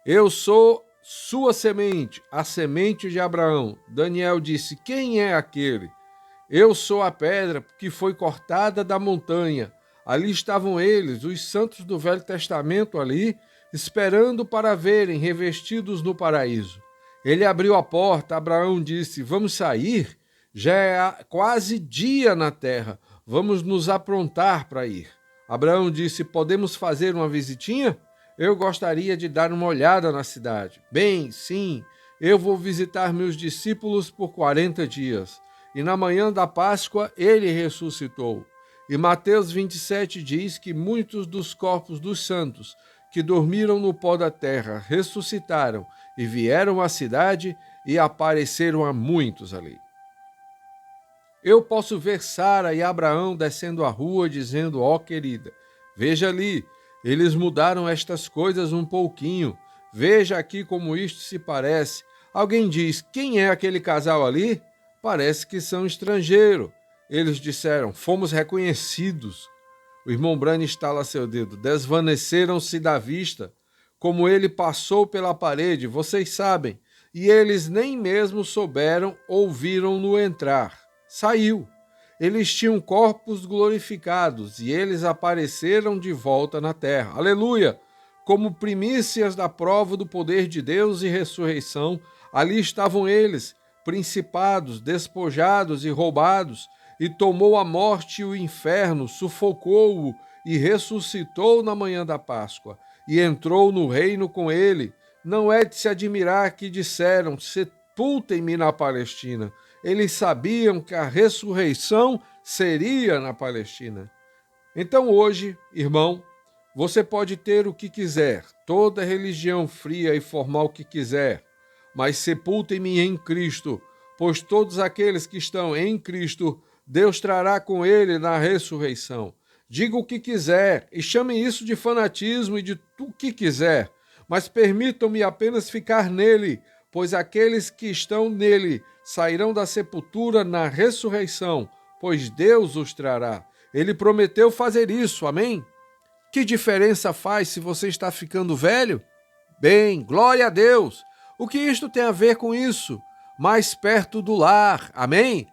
Eu sou sua semente, a semente de Abraão. Daniel disse: quem é aquele? Eu sou a pedra que foi cortada da montanha. Ali estavam eles, os santos do Velho Testamento ali, esperando para verem revestidos no paraíso. Ele abriu a porta, Abraão disse: vamos sair? Já é quase dia na terra, vamos nos aprontar para ir. Abraão disse: podemos fazer uma visitinha? Eu gostaria de dar uma olhada na cidade. Bem, sim, eu vou visitar meus discípulos por 40 dias. E na manhã da Páscoa ele ressuscitou. E Mateus 27 diz que muitos dos corpos dos santos que dormiram no pó da terra ressuscitaram e vieram à cidade e apareceram a muitos ali. Eu posso ver Sara e Abraão descendo a rua dizendo: querida, veja ali, eles mudaram estas coisas um pouquinho. Veja aqui como isto se parece. Alguém diz: quem é aquele casal ali? Parece que são estrangeiros. Eles disseram: fomos reconhecidos. O irmão Brani estala seu dedo. Desvaneceram-se da vista, como ele passou pela parede, vocês sabem. E eles nem mesmo souberam, ouviram-no entrar. Saiu. Eles tinham corpos glorificados e eles apareceram de volta na terra. Aleluia! Como primícias da prova do poder de Deus e ressurreição, ali estavam eles, principados, despojados e roubados, e tomou a morte e o inferno, sufocou-o e ressuscitou na manhã da Páscoa, e entrou no reino com ele. Não é de se admirar que disseram: sepultem-me na Palestina. Eles sabiam que a ressurreição seria na Palestina. Então hoje, irmão, você pode ter o que quiser, toda religião fria e formal que quiser, mas sepultem-me em Cristo, pois todos aqueles que estão em Cristo, Deus trará com ele na ressurreição. Diga o que quiser e chame isso de fanatismo e de o que quiser, mas permitam-me apenas ficar nele, pois aqueles que estão nele sairão da sepultura na ressurreição, pois Deus os trará. Ele prometeu fazer isso, amém? Que diferença faz se você está ficando velho? Bem, glória a Deus! O que isto tem a ver com isso? Mais perto do lar, amém?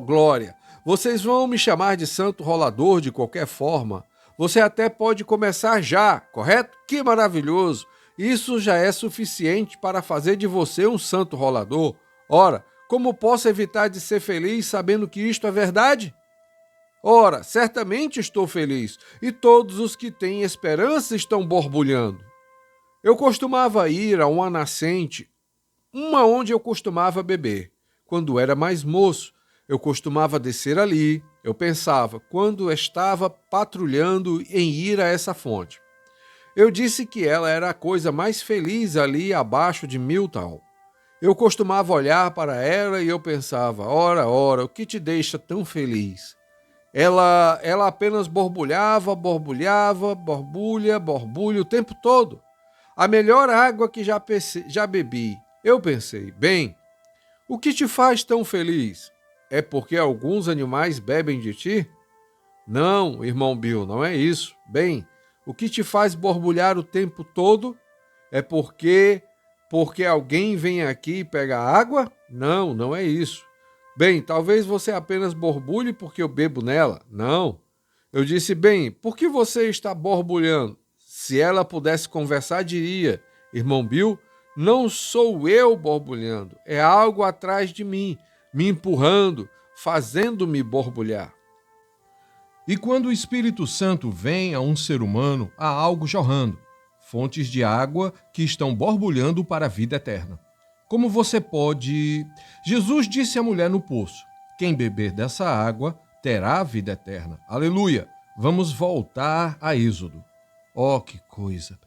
Glória! Vocês vão me chamar de santo rolador de qualquer forma. Você até pode começar já, correto? Que maravilhoso! Isso já é suficiente para fazer de você um santo rolador. Ora, como posso evitar de ser feliz sabendo que isto é verdade? Ora, certamente estou feliz, e todos os que têm esperança estão borbulhando. Eu costumava ir a uma nascente, uma onde eu costumava beber. Quando era mais moço, eu costumava descer ali. Eu pensava, quando estava patrulhando, em ir a essa fonte. Eu disse que ela era a coisa mais feliz ali abaixo de Milltown. Eu costumava olhar para ela e eu pensava, ora, o que te deixa tão feliz? Ela apenas borbulha o tempo todo. A melhor água que já bebi. Eu pensei, bem, o que te faz tão feliz? É porque alguns animais bebem de ti? Não, irmão Bill, não é isso. Bem, o que te faz borbulhar o tempo todo? É porque alguém vem aqui e pega água? Não, não é isso. Bem, talvez você apenas borbulhe porque eu bebo nela. Não. Eu disse, bem, por que você está borbulhando? Se ela pudesse conversar, diria, irmão Bill, não sou eu borbulhando, é algo atrás de mim, me empurrando, fazendo-me borbulhar. E quando o Espírito Santo vem a um ser humano, há algo jorrando, fontes de água que estão borbulhando para a vida eterna. Como você pode... Jesus disse à mulher no poço, quem beber dessa água terá a vida eterna. Aleluia! Vamos voltar a Êxodo. Oh, que coisa!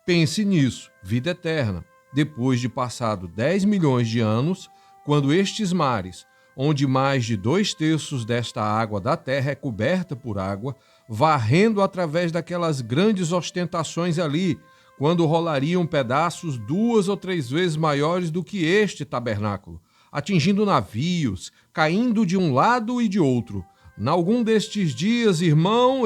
Pense nisso, vida eterna. Depois de passado 10 milhões de anos, quando estes mares, onde mais de 2/3 desta água da terra é coberta por água, varrendo através daquelas grandes ostentações ali, quando rolariam pedaços 2 ou 3 vezes maiores do que este tabernáculo, atingindo navios, caindo de um lado e de outro. Nalgum destes dias, irmão,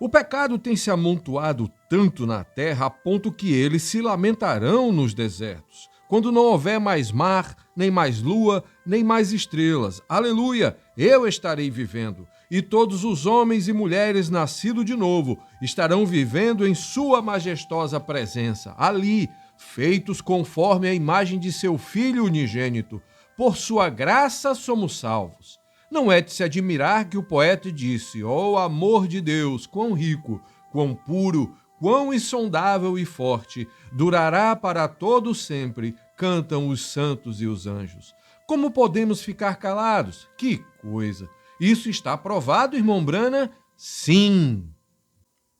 o pecado tem se amontoado tanto na terra a ponto que eles se lamentarão nos desertos, quando não houver mais mar, nem mais lua, nem mais estrelas. Aleluia! Eu estarei vivendo, e todos os homens e mulheres nascidos de novo estarão vivendo em sua majestosa presença, ali, feitos conforme a imagem de seu Filho unigênito. Por sua graça somos salvos. Não é de se admirar que o poeta disse, ó amor de Deus, quão rico, quão puro, quão insondável e forte, durará para todo sempre, cantam os santos e os anjos. Como podemos ficar calados? Que coisa! Isso está provado, irmão Brana? Sim!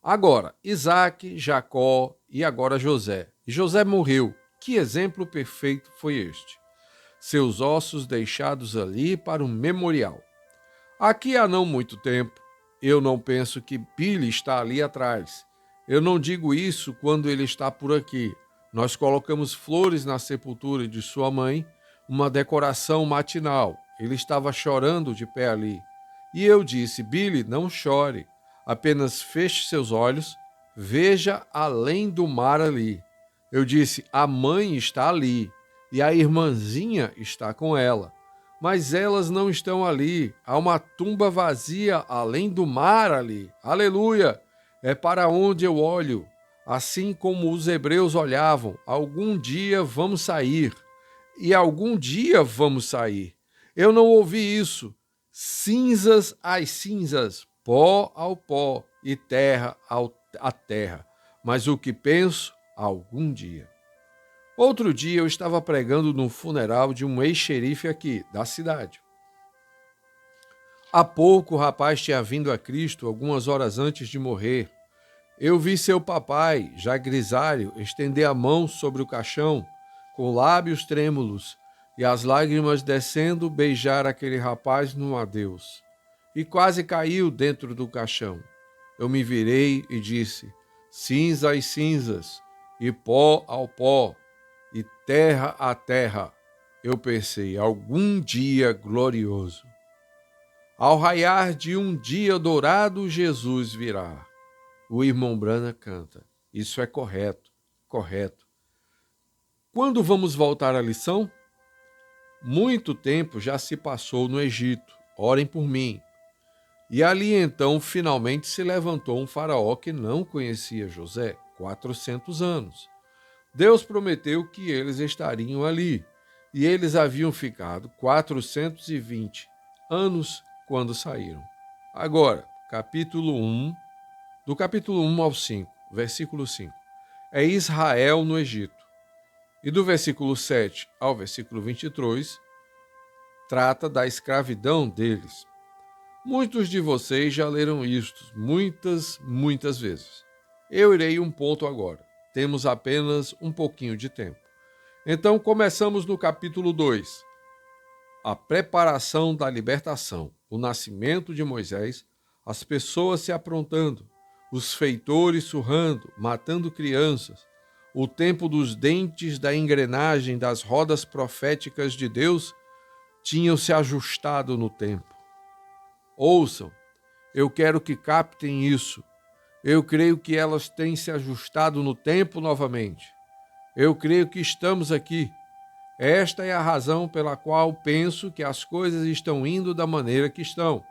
Agora, Isaac, Jacó e agora José. E José morreu. Que exemplo perfeito foi este? Seus ossos deixados ali para um memorial. Aqui há não muito tempo, eu não penso que Billy está ali atrás. Eu não digo isso quando ele está por aqui. Nós colocamos flores na sepultura de sua mãe, uma decoração matinal. Ele estava chorando de pé ali. E eu disse, Billy, não chore. Apenas feche seus olhos, veja além do mar ali. Eu disse, a mãe está ali e a irmãzinha está com ela. Mas elas não estão ali. Há uma tumba vazia além do mar ali. Aleluia! É para onde eu olho. Assim como os hebreus olhavam, algum dia vamos sair. E algum dia vamos sair. Eu não ouvi isso. Cinzas às cinzas, pó ao pó e terra à terra. Mas o que penso, algum dia. Outro dia eu estava pregando no funeral de um ex-xerife aqui, da cidade. Há pouco o rapaz tinha vindo a Cristo algumas horas antes de morrer. Eu vi seu papai, já grisalho, estender a mão sobre o caixão, com lábios trêmulos, e as lágrimas descendo beijar aquele rapaz no adeus. E quase caiu dentro do caixão. Eu me virei e disse, cinza às cinzas, e pó ao pó, e terra a terra. Eu pensei, algum dia glorioso. Ao raiar de um dia dourado, Jesus virá. O irmão Brana canta. Isso é correto, correto. Quando vamos voltar à lição? Muito tempo já se passou no Egito. Orem por mim. E ali então finalmente se levantou um faraó que não conhecia José. 400 anos. Deus prometeu que eles estariam ali, e eles haviam ficado 420 anos quando saíram. Agora, do capítulo 1 ao 5, versículo 5, é Israel no Egito. E do versículo 7 ao versículo 23, trata da escravidão deles. Muitos de vocês já leram isto muitas vezes. Eu irei um ponto agora. Temos apenas um pouquinho de tempo. Então, começamos no capítulo 2. A preparação da libertação, o nascimento de Moisés, as pessoas se aprontando, os feitores surrando, matando crianças, o tempo dos dentes da engrenagem das rodas proféticas de Deus tinham se ajustado no tempo. Ouçam, eu quero que captem isso. Eu creio que elas têm se ajustado no tempo novamente. Eu creio que estamos aqui. Esta é a razão pela qual penso que as coisas estão indo da maneira que estão.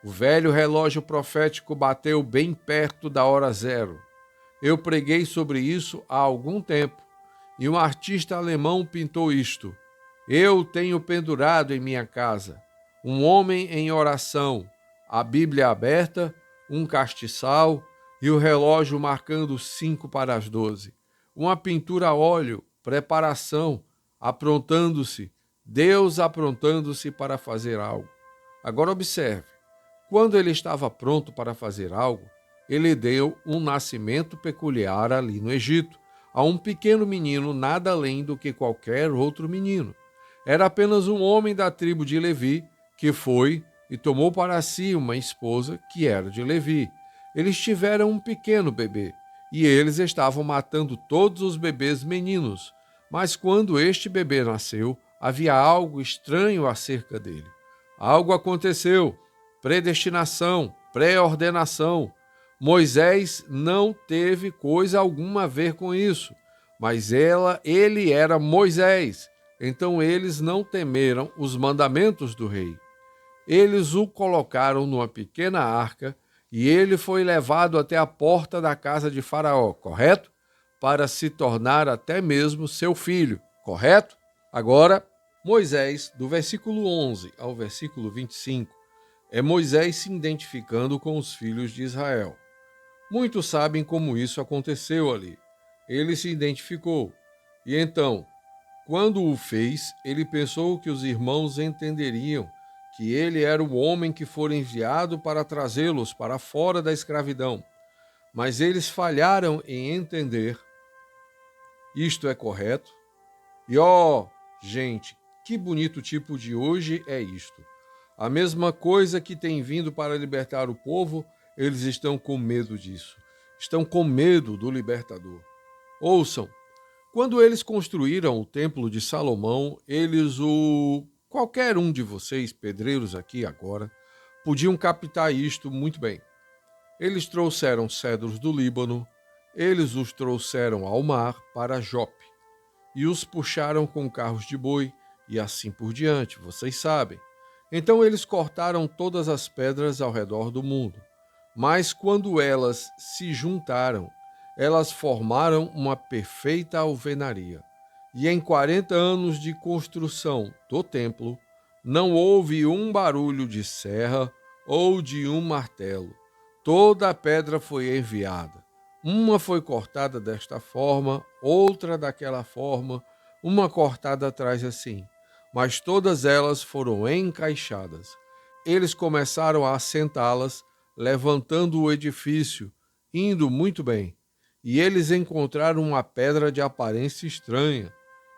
O velho relógio profético bateu bem perto da hora zero. Eu preguei sobre isso há algum tempo, e um artista alemão pintou isto. Eu tenho pendurado em minha casa um homem em oração, a Bíblia aberta, um castiçal e o relógio marcando 11:55. Uma pintura a óleo, preparação, aprontando-se, Deus aprontando-se para fazer algo. Agora observe, quando ele estava pronto para fazer algo, ele deu um nascimento peculiar ali no Egito, a um pequeno menino nada além do que qualquer outro menino. Era apenas um homem da tribo de Levi que foi e tomou para si uma esposa que era de Levi. Eles tiveram um pequeno bebê, e eles estavam matando todos os bebês meninos. Mas quando este bebê nasceu, havia algo estranho acerca dele. Algo aconteceu, predestinação, pré-ordenação. Moisés não teve coisa alguma a ver com isso, mas ele era Moisés. Então eles não temeram os mandamentos do rei. Eles o colocaram numa pequena arca e ele foi levado até a porta da casa de Faraó, correto? Para se tornar até mesmo seu filho, correto? Agora, Moisés, do versículo 11 ao versículo 25, é Moisés se identificando com os filhos de Israel. Muitos sabem como isso aconteceu ali. Ele se identificou. E então, quando o fez, ele pensou que os irmãos entenderiam que ele era o homem que fora enviado para trazê-los para fora da escravidão. Mas eles falharam em entender. Isto é correto? E gente, que bonito tipo de hoje é isto. A mesma coisa que tem vindo para libertar o povo, eles estão com medo disso. Estão com medo do libertador. Ouçam, quando eles construíram o templo de Salomão, qualquer um de vocês, pedreiros aqui agora, podiam captar isto muito bem. Eles trouxeram cedros do Líbano, eles os trouxeram ao mar para Jope, e os puxaram com carros de boi, e assim por diante, vocês sabem. Então eles cortaram todas as pedras ao redor do mundo, mas quando elas se juntaram, elas formaram uma perfeita alvenaria. E em 40 anos de construção do templo, não houve um barulho de serra ou de um martelo. Toda a pedra foi enviada. Uma foi cortada desta forma, outra daquela forma, uma cortada atrás assim. Mas todas elas foram encaixadas. Eles começaram a assentá-las, levantando o edifício, indo muito bem. E eles encontraram uma pedra de aparência estranha.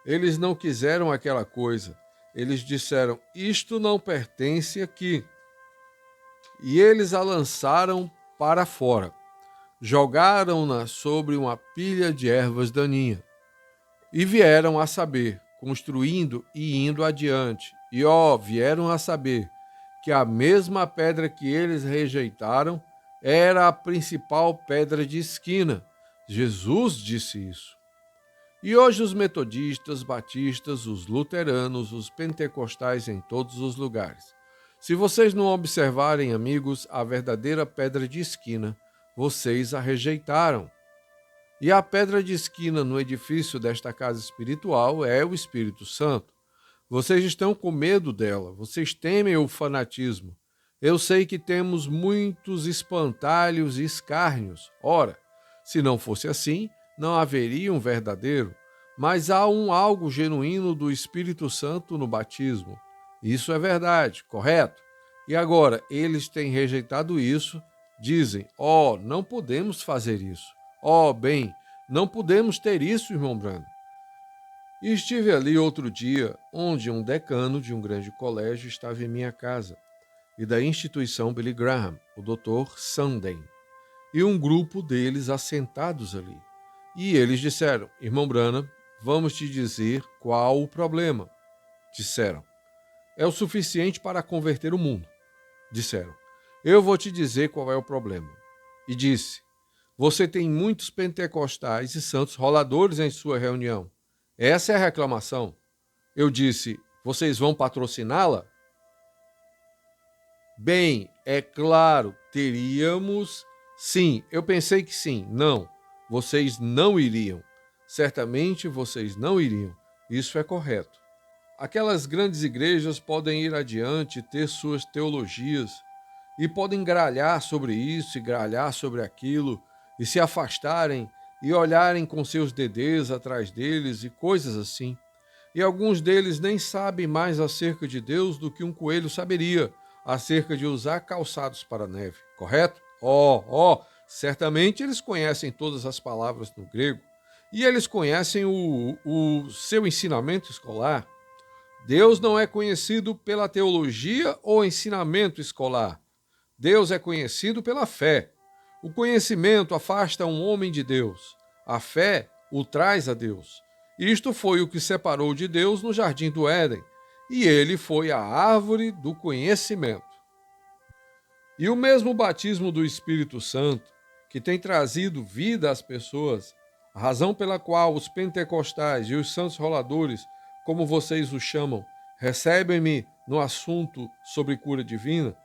Eles não quiseram aquela coisa. Eles disseram, isto não pertence aqui. E eles a lançaram para fora. Jogaram-na sobre uma pilha de ervas daninhas. E vieram a saber, construindo e indo adiante. E vieram a saber que a mesma pedra que eles rejeitaram era a principal pedra de esquina. Jesus disse isso. E hoje os metodistas, batistas, os luteranos, os pentecostais em todos os lugares. Se vocês não observarem, amigos, a verdadeira pedra de esquina, vocês a rejeitaram. E a pedra de esquina no edifício desta casa espiritual é o Espírito Santo. Vocês estão com medo dela, vocês temem o fanatismo. Eu sei que temos muitos espantalhos e escárnios. Ora, se não fosse assim, não haveria um verdadeiro. Mas há algo genuíno do Espírito Santo no batismo. Isso é verdade, correto? E agora, eles têm rejeitado isso, dizem, não podemos fazer isso. Bem, não podemos ter isso, irmão Branham. E estive ali outro dia, onde um decano de um grande colégio estava em minha casa, e da instituição Billy Graham, o Dr. Sanden, e um grupo deles assentados ali. E eles disseram, irmão Branham, vamos te dizer qual o problema. Disseram, é o suficiente para converter o mundo. Disseram, eu vou te dizer qual é o problema. E disse, você tem muitos pentecostais e santos roladores em sua reunião. Essa é a reclamação. Eu disse, vocês vão patrociná-la? Bem, é claro, teríamos... Sim, eu pensei que sim. Não, vocês não iriam. Certamente vocês não iriam. Isso é correto. Aquelas grandes igrejas podem ir adiante, ter suas teologias, e podem gralhar sobre isso e gralhar sobre aquilo, e se afastarem e olharem com seus dedês atrás deles e coisas assim. E alguns deles nem sabem mais acerca de Deus do que um coelho saberia acerca de usar calçados para a neve, correto? Certamente eles conhecem todas as palavras no grego e eles conhecem o seu ensinamento escolar. Deus não é conhecido pela teologia ou ensinamento escolar. Deus é conhecido pela fé. O conhecimento afasta um homem de Deus. A fé o traz a Deus. Isto foi o que separou de Deus no jardim do Éden, e ele foi a árvore do conhecimento. E o mesmo batismo do Espírito Santo, que tem trazido vida às pessoas, a razão pela qual os pentecostais e os santos roladores, como vocês os chamam, recebem-me no assunto sobre cura divina,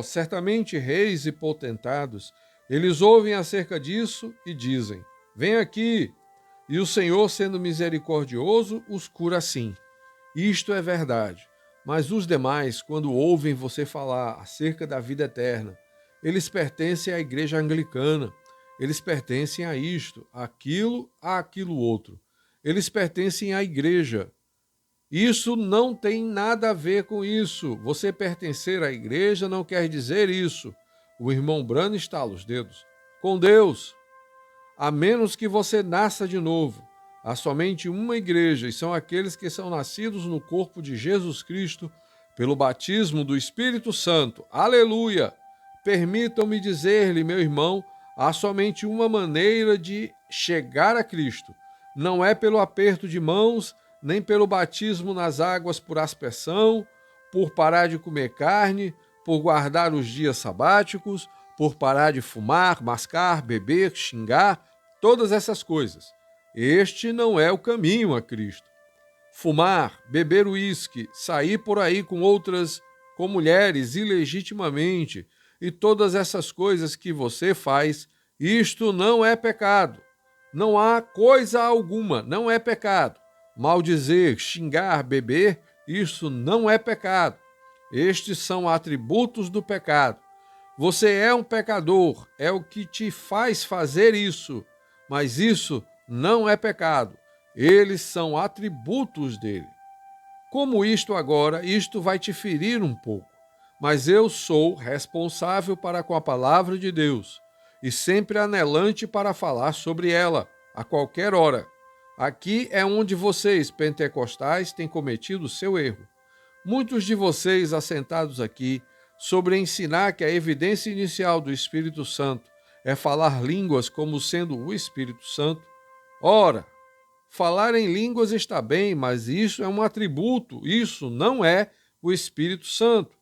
certamente reis e potentados, eles ouvem acerca disso e dizem, vem aqui, e o Senhor, sendo misericordioso, os cura assim. Isto é verdade. Mas os demais, quando ouvem você falar acerca da vida eterna, eles pertencem à igreja anglicana, eles pertencem a isto, àquilo outro. Eles pertencem à igreja. Isso não tem nada a ver com isso. Você pertencer à igreja não quer dizer isso. O irmão Branham estala os dedos. Com Deus, a menos que você nasça de novo, há somente uma igreja, e são aqueles que são nascidos no corpo de Jesus Cristo pelo batismo do Espírito Santo. Aleluia! Permitam-me dizer-lhe, meu irmão, há somente uma maneira de chegar a Cristo. Não é pelo aperto de mãos, nem pelo batismo nas águas por aspersão, por parar de comer carne, por guardar os dias sabáticos, por parar de fumar, mascar, beber, xingar, todas essas coisas. Este não é o caminho a Cristo. Fumar, beber uísque, sair por aí com mulheres ilegitimamente e todas essas coisas que você faz, isto não é pecado. Não há coisa alguma, não é pecado. Maldizer, xingar, beber, isso não é pecado. Estes são atributos do pecado. Você é um pecador, é o que te faz fazer isso, mas isso não é pecado. Eles são atributos dele. Como isto vai te ferir um pouco, mas eu sou responsável para com a palavra de Deus e sempre anelante para falar sobre ela, a qualquer hora. Aqui é onde vocês, pentecostais, têm cometido o seu erro. Muitos de vocês assentados aqui, sobre ensinar que a evidência inicial do Espírito Santo é falar línguas como sendo o Espírito Santo. Ora, falar em línguas está bem, mas isso é um atributo, isso não é o Espírito Santo.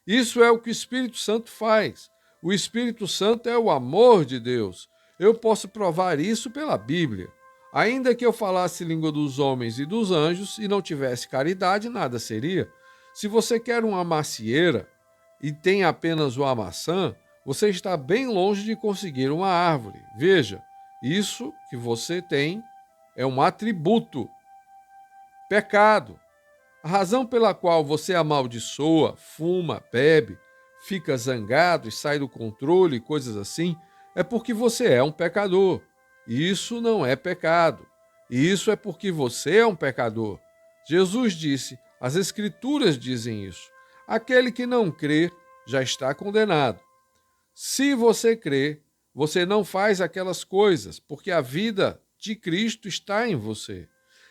Isso é o que o Espírito Santo faz. O Espírito Santo é o amor de Deus. Eu posso provar isso pela Bíblia. Ainda que eu falasse língua dos homens e dos anjos e não tivesse caridade, nada seria. Se você quer uma macieira e tem apenas uma maçã, você está bem longe de conseguir uma árvore. Veja, Isso que você tem é um atributo, pecado. A razão pela qual você amaldiçoa, fuma, bebe, fica zangado e sai do controle e coisas assim, é porque você é um pecador. Isso não é pecado. E isso é porque você é um pecador. Jesus disse, as Escrituras dizem isso. Aquele que não crê já está condenado. Se você crê, você não faz aquelas coisas, porque a vida de Cristo está em você.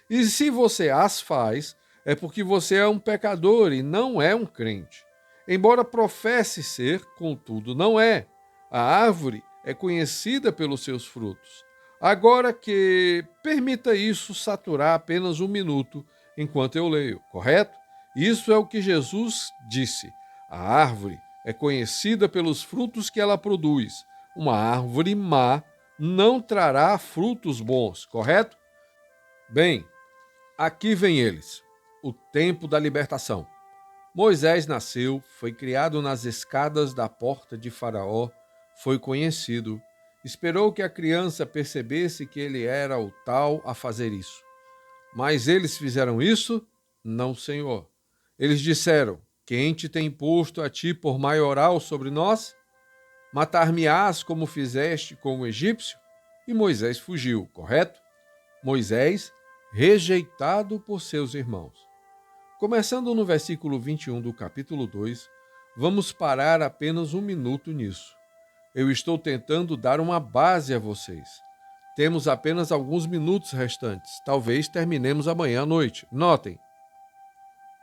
E se você as faz, é porque você é um pecador e não é um crente. Embora professe ser, contudo, não é. A árvore é conhecida pelos seus frutos. Agora que permita isso saturar apenas um minuto enquanto eu leio, correto? Isso é o que Jesus disse. A árvore é conhecida pelos frutos que ela produz. Uma árvore má não trará frutos bons, correto? Bem, aqui vem eles. O tempo da libertação. Moisés nasceu, foi criado nas escadas da porta de Faraó, foi conhecido. Esperou que a criança percebesse que ele era o tal a fazer isso. Mas eles fizeram isso? Não, Senhor. Eles disseram, quem te tem posto a ti por maioral sobre nós? Matar-me-ás como fizeste com o egípcio? E Moisés fugiu, correto? Moisés, rejeitado por seus irmãos. Começando no versículo 21 do capítulo 2, vamos parar apenas um minuto nisso. Eu estou tentando dar uma base a vocês. Temos apenas alguns minutos restantes. Talvez terminemos amanhã à noite. Notem.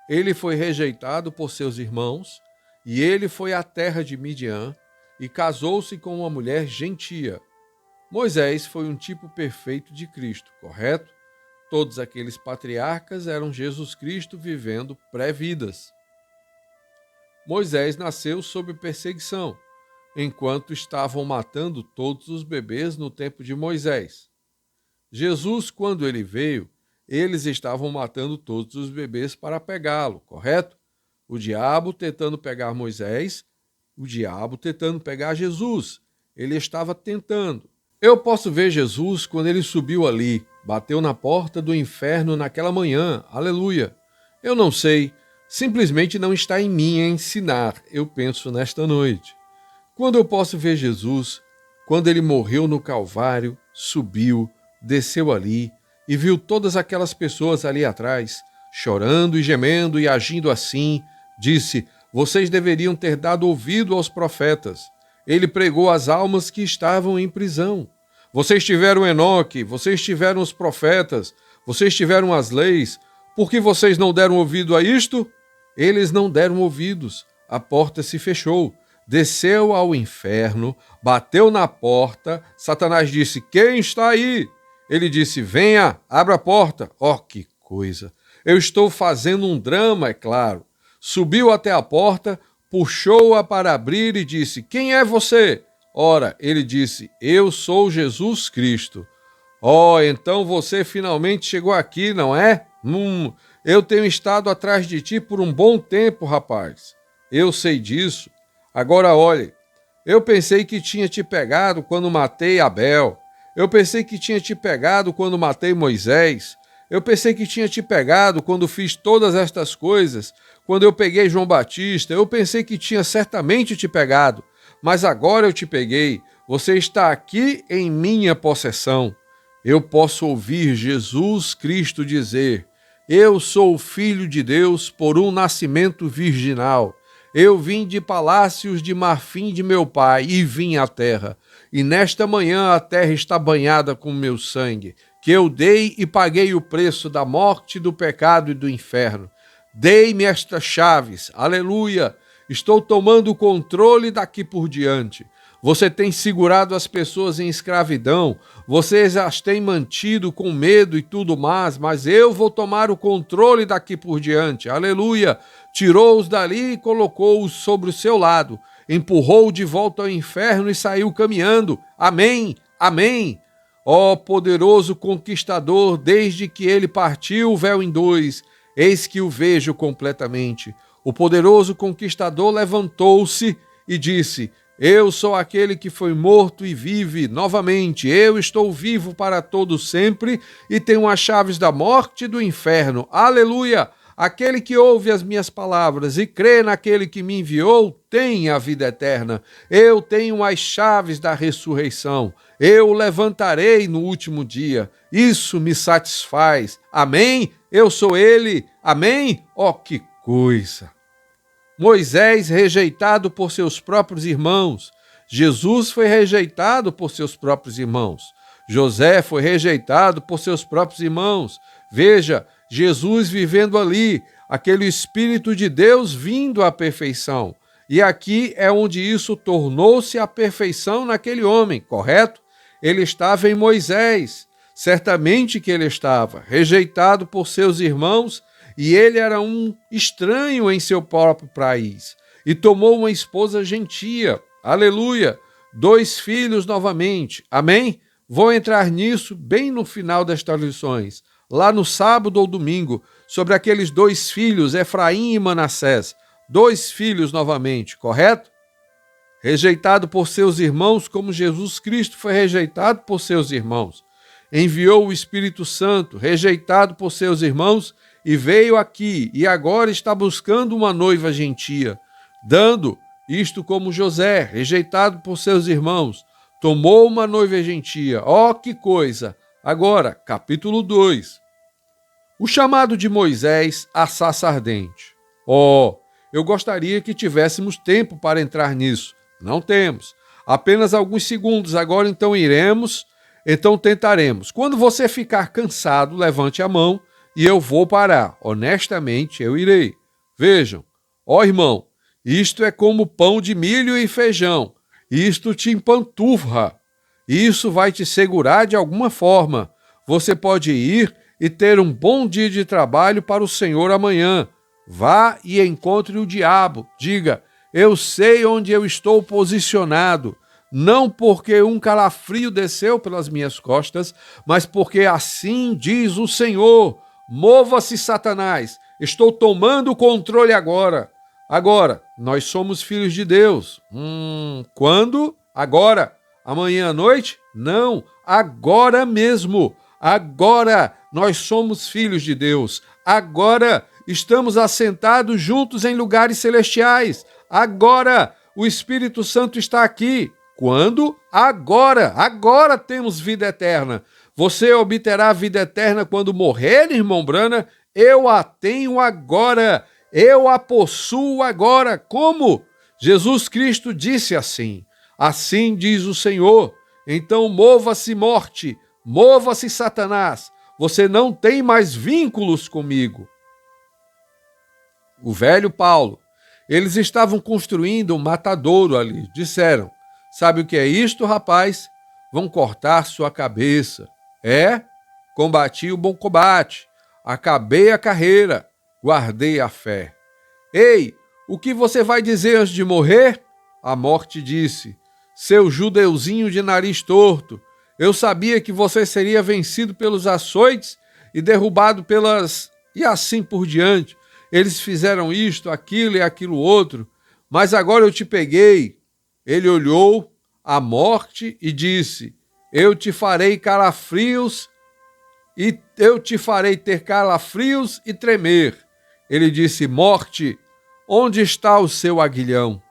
Ele foi rejeitado por seus irmãos, e ele foi à terra de Midian e casou-se com uma mulher gentia. Moisés foi um tipo perfeito de Cristo, correto? Todos aqueles patriarcas eram Jesus Cristo vivendo pré-vidas. Moisés nasceu sob perseguição, enquanto estavam matando todos os bebês no tempo de Moisés. Jesus, quando ele veio, eles estavam matando todos os bebês para pegá-lo, correto? O diabo tentando pegar Moisés, o diabo tentando pegar Jesus. Ele estava tentando. Eu posso ver Jesus quando ele subiu ali, bateu na porta do inferno naquela manhã. Aleluia! Eu não sei, simplesmente não está em mim ensinar, eu penso nesta noite. Quando eu posso ver Jesus, quando ele morreu no Calvário, subiu, desceu ali e viu todas aquelas pessoas ali atrás, chorando e gemendo e agindo assim, disse, vocês deveriam ter dado ouvido aos profetas. Ele pregou às almas que estavam em prisão. Vocês tiveram Enoque, vocês tiveram os profetas, vocês tiveram as leis. Por que vocês não deram ouvido a isto? Eles não deram ouvidos. A porta se fechou. Desceu ao inferno, bateu na porta. Satanás disse, quem está aí? Ele disse, venha, abra a porta. Oh, que coisa! Eu estou fazendo um drama, é claro. Subiu até a porta, puxou-a para abrir e disse, quem é você? Ora, ele disse, eu sou Jesus Cristo. Oh, então você finalmente chegou aqui, não é? Eu tenho estado atrás de ti por um bom tempo, rapaz. Eu sei disso. Agora olhe, eu pensei que tinha te pegado quando matei Abel. Eu pensei que tinha te pegado quando matei Moisés. Eu pensei que tinha te pegado quando fiz todas estas coisas, quando eu peguei João Batista. Eu pensei que tinha certamente te pegado, mas agora eu te peguei. Você está aqui em minha possessão. Eu posso ouvir Jesus Cristo dizer, eu sou o Filho de Deus por um nascimento virginal. Eu vim de palácios de marfim de meu pai e vim à terra. E nesta manhã a terra está banhada com meu sangue, que eu dei e paguei o preço da morte, do pecado e do inferno. Dei-me estas chaves, aleluia! Estou tomando o controle daqui por diante. Você tem segurado as pessoas em escravidão, vocês as têm mantido com medo e tudo mais, mas eu vou tomar o controle daqui por diante, aleluia! Tirou-os dali e colocou-os sobre o seu lado, empurrou de volta ao inferno e saiu caminhando, amém, amém! Ó poderoso conquistador, desde que ele partiu o véu em dois, eis que o vejo completamente. O poderoso conquistador levantou-se e disse, Eu sou aquele que foi morto e vive novamente. Eu estou vivo para todo sempre e tenho as chaves da morte e do inferno. Aleluia! Aquele que ouve as minhas palavras e crê naquele que me enviou tem a vida eterna. Eu tenho as chaves da ressurreição. Eu o levantarei no último dia. Isso me satisfaz. Amém? Eu sou ele. Amém? Oh, que coisa! Moisés rejeitado por seus próprios irmãos. Jesus foi rejeitado por seus próprios irmãos. José foi rejeitado por seus próprios irmãos. Veja, Jesus vivendo ali, aquele Espírito de Deus vindo à perfeição. E aqui é onde isso tornou-se a perfeição naquele homem, correto? Ele estava em Moisés. Certamente que ele estava rejeitado por seus irmãos, e ele era um estranho em seu próprio país. E tomou uma esposa gentia. Aleluia! 2 filhos novamente. Amém? Vou entrar nisso bem no final destas lições. Lá no sábado ou domingo, sobre aqueles 2 filhos, Efraim e Manassés. 2 filhos novamente, correto? Rejeitado por seus irmãos, como Jesus Cristo foi rejeitado por seus irmãos. Enviou o Espírito Santo, rejeitado por seus irmãos, e veio aqui, e agora está buscando uma noiva gentia, dando isto como José, rejeitado por seus irmãos, tomou uma noiva gentia. Oh, que coisa! Agora, capítulo 2. O chamado de Moisés à sarça ardente. Oh, eu gostaria que tivéssemos tempo para entrar nisso. Não temos. Apenas alguns segundos. Agora então tentaremos. Quando você ficar cansado, levante a mão e eu vou parar. Honestamente, eu irei. Vejam, ó irmão, isto é como pão de milho e feijão. Isto te empanturra. Isso vai te segurar de alguma forma. Você pode ir e ter um bom dia de trabalho para o Senhor amanhã. Vá e encontre o diabo. Diga, eu sei onde eu estou posicionado. Não porque um calafrio desceu pelas minhas costas, mas porque assim diz o Senhor. Mova-se, Satanás. Estou tomando o controle agora. Agora, nós somos filhos de Deus. Quando? Agora. Amanhã à noite? Não, agora mesmo. Agora nós somos filhos de Deus. Agora estamos assentados juntos em lugares celestiais. Agora o Espírito Santo está aqui. Quando? Agora. Agora temos vida eterna. Você obterá vida eterna quando morrer, irmão Brana? Eu a tenho agora. Eu a possuo agora. Como? Jesus Cristo disse assim. Assim diz o Senhor. Então mova-se morte, mova-se Satanás. Você não tem mais vínculos comigo. O velho Paulo. Eles estavam construindo um matadouro ali. Disseram, sabe o que é isto, rapaz? Vão cortar sua cabeça. Combati o bom combate, acabei a carreira, guardei a fé. Ei, o que você vai dizer antes de morrer? A morte disse, seu judeuzinho de nariz torto, eu sabia que você seria vencido pelos açoites e derrubado pelas... E assim por diante. Eles fizeram isto, aquilo e aquilo outro, mas agora eu te peguei. Ele olhou a morte e disse, eu te farei calafrios e eu te farei ter calafrios e tremer. Ele disse, morte, onde está o seu aguilhão?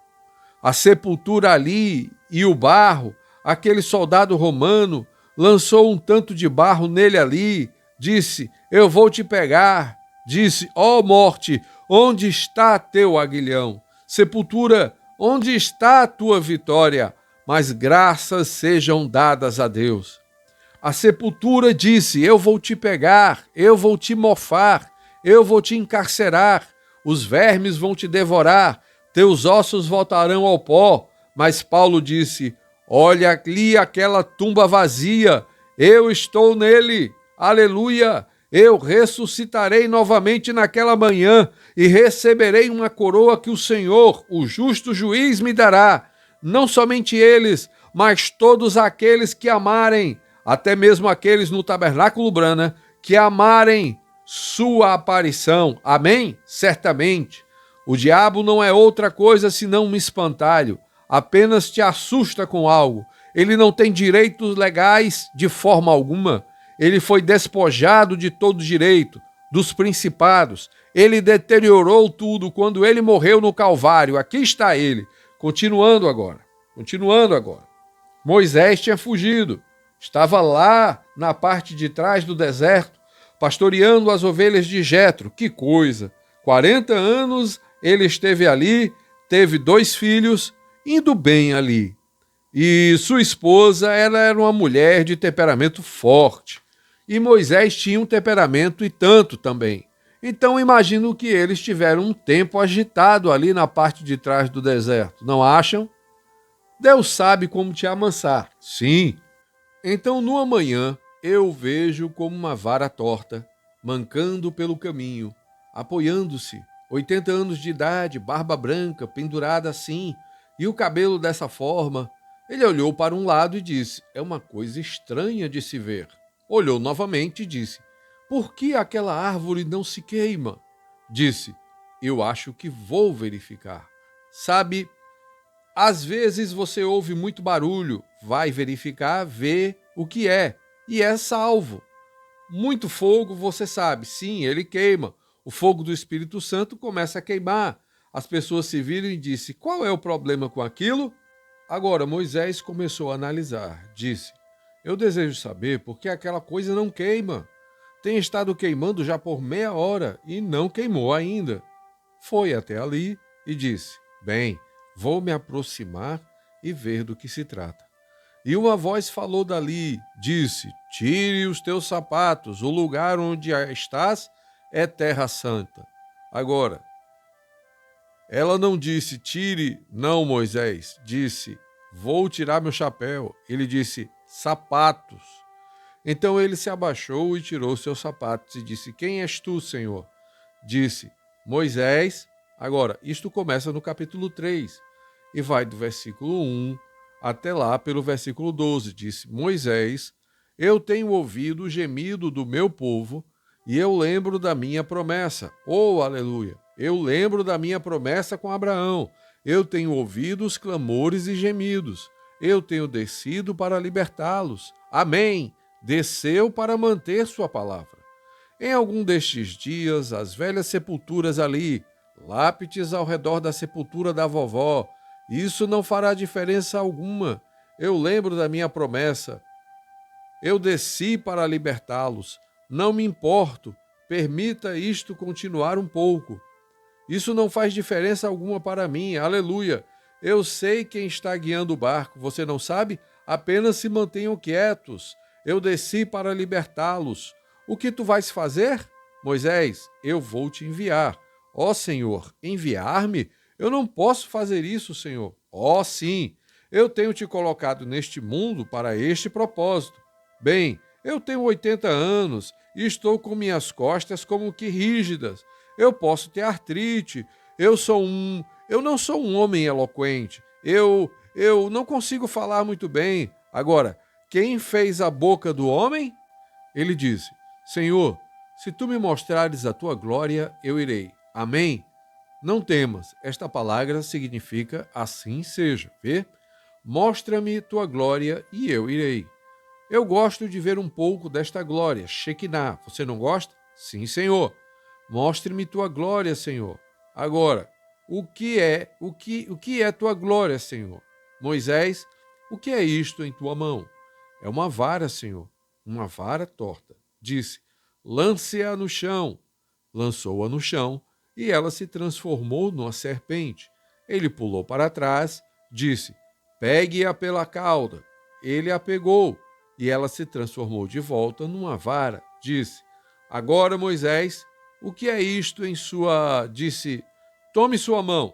A sepultura ali e o barro, aquele soldado romano lançou um tanto de barro nele ali, disse, eu vou te pegar. Disse, ó morte, onde está teu aguilhão? Sepultura, onde está a tua vitória? Mas graças sejam dadas a Deus. A sepultura disse, eu vou te pegar, eu vou te mofar, eu vou te encarcerar, os vermes vão te devorar, teus ossos voltarão ao pó. Mas Paulo disse, olha ali aquela tumba vazia, eu estou nele, aleluia, eu ressuscitarei novamente naquela manhã e receberei uma coroa que o Senhor, o justo juiz, me dará. Não somente eles, mas todos aqueles que amarem, até mesmo aqueles no Tabernáculo Brana, que amarem sua aparição. Amém? Certamente. O diabo não é outra coisa senão um espantalho. apenas te assusta com algo. Ele não tem direitos legais de forma alguma. Ele foi despojado de todo direito, dos principados. Ele deteriorou tudo quando ele morreu no Calvário. Aqui está ele, continuando agora. Moisés tinha fugido. Estava lá na parte de trás do deserto, pastoreando as ovelhas de Jetro. Que coisa! 40 anos ele esteve ali, teve 2 filhos, indo bem ali. E sua esposa, ela era uma mulher de temperamento forte. E Moisés tinha um temperamento e tanto também. Então imagino que eles tiveram um tempo agitado ali na parte de trás do deserto. Não acham? Deus sabe como te amansar. Sim. Então, numa manhã, eu vejo como uma vara torta, mancando pelo caminho, apoiando-se, 80 anos de idade, barba branca, pendurada assim, e o cabelo dessa forma. Ele olhou para um lado e disse: é uma coisa estranha de se ver. Olhou novamente e disse: por que aquela árvore não se queima? Disse: eu acho que vou verificar. Sabe, às vezes você ouve muito barulho, vai verificar, vê o que é, e é salvo. Muito fogo, você sabe, sim, ele queima. O fogo do Espírito Santo começa a queimar. As pessoas se viram e disse: qual é o problema com aquilo? Agora Moisés começou a analisar. Disse: eu desejo saber por que aquela coisa não queima. Tem estado queimando já por meia hora e não queimou ainda. Foi até ali e disse: bem, vou me aproximar e ver do que se trata. E uma voz falou dali, disse: tire os teus sapatos, o lugar onde estás é terra santa. Agora, ela não disse: tire, não, Moisés. Disse: vou tirar meu chapéu. Ele disse: sapatos. Então ele se abaixou e tirou seus sapatos e disse: quem és tu, Senhor? Disse: Moisés. Agora, isto começa no capítulo 3 e vai do versículo 1 até lá pelo versículo 12. Disse: Moisés, eu tenho ouvido o gemido do meu povo e eu lembro da minha promessa. Oh, aleluia! Eu lembro da minha promessa com Abraão. Eu tenho ouvido os clamores e gemidos. Eu tenho descido para libertá-los. Amém! Desceu para manter sua palavra. Em algum destes dias, as velhas sepulturas ali, lápides ao redor da sepultura da vovó, isso não fará diferença alguma. Eu lembro da minha promessa. Eu desci para libertá-los. Não me importo. Permita isto continuar um pouco. Isso não faz diferença alguma para mim. Aleluia. Eu sei quem está guiando o barco. Você não sabe? Apenas se mantenham quietos. Eu desci para libertá-los. O que tu vais fazer? Moisés, eu vou te enviar. Ó Senhor, enviar-me? Eu não posso fazer isso, Senhor. Ó sim, eu tenho te colocado neste mundo para este propósito. Bem, eu tenho 80 anos e estou com minhas costas como que rígidas. Eu posso ter artrite. Eu não sou um homem eloquente. Eu não consigo falar muito bem. Agora, quem fez a boca do homem? Ele disse: Senhor, se tu me mostrares a tua glória, eu irei. Amém? Não temas, esta palavra significa assim seja. Vê? Mostra-me tua glória e eu irei. Eu gosto de ver um pouco desta glória, Shekinah. Você não gosta? Sim, Senhor. Mostre-me tua glória, Senhor. Agora, o que é tua glória, Senhor? Moisés, o que é isto em tua mão? É uma vara, Senhor, uma vara torta. Disse: lance-a no chão. Lançou-a no chão e ela se transformou numa serpente. Ele pulou para trás, disse: pegue-a pela cauda. Ele a pegou e ela se transformou de volta numa vara. Disse: agora, Moisés, o que é isto em sua... Disse: tome sua mão,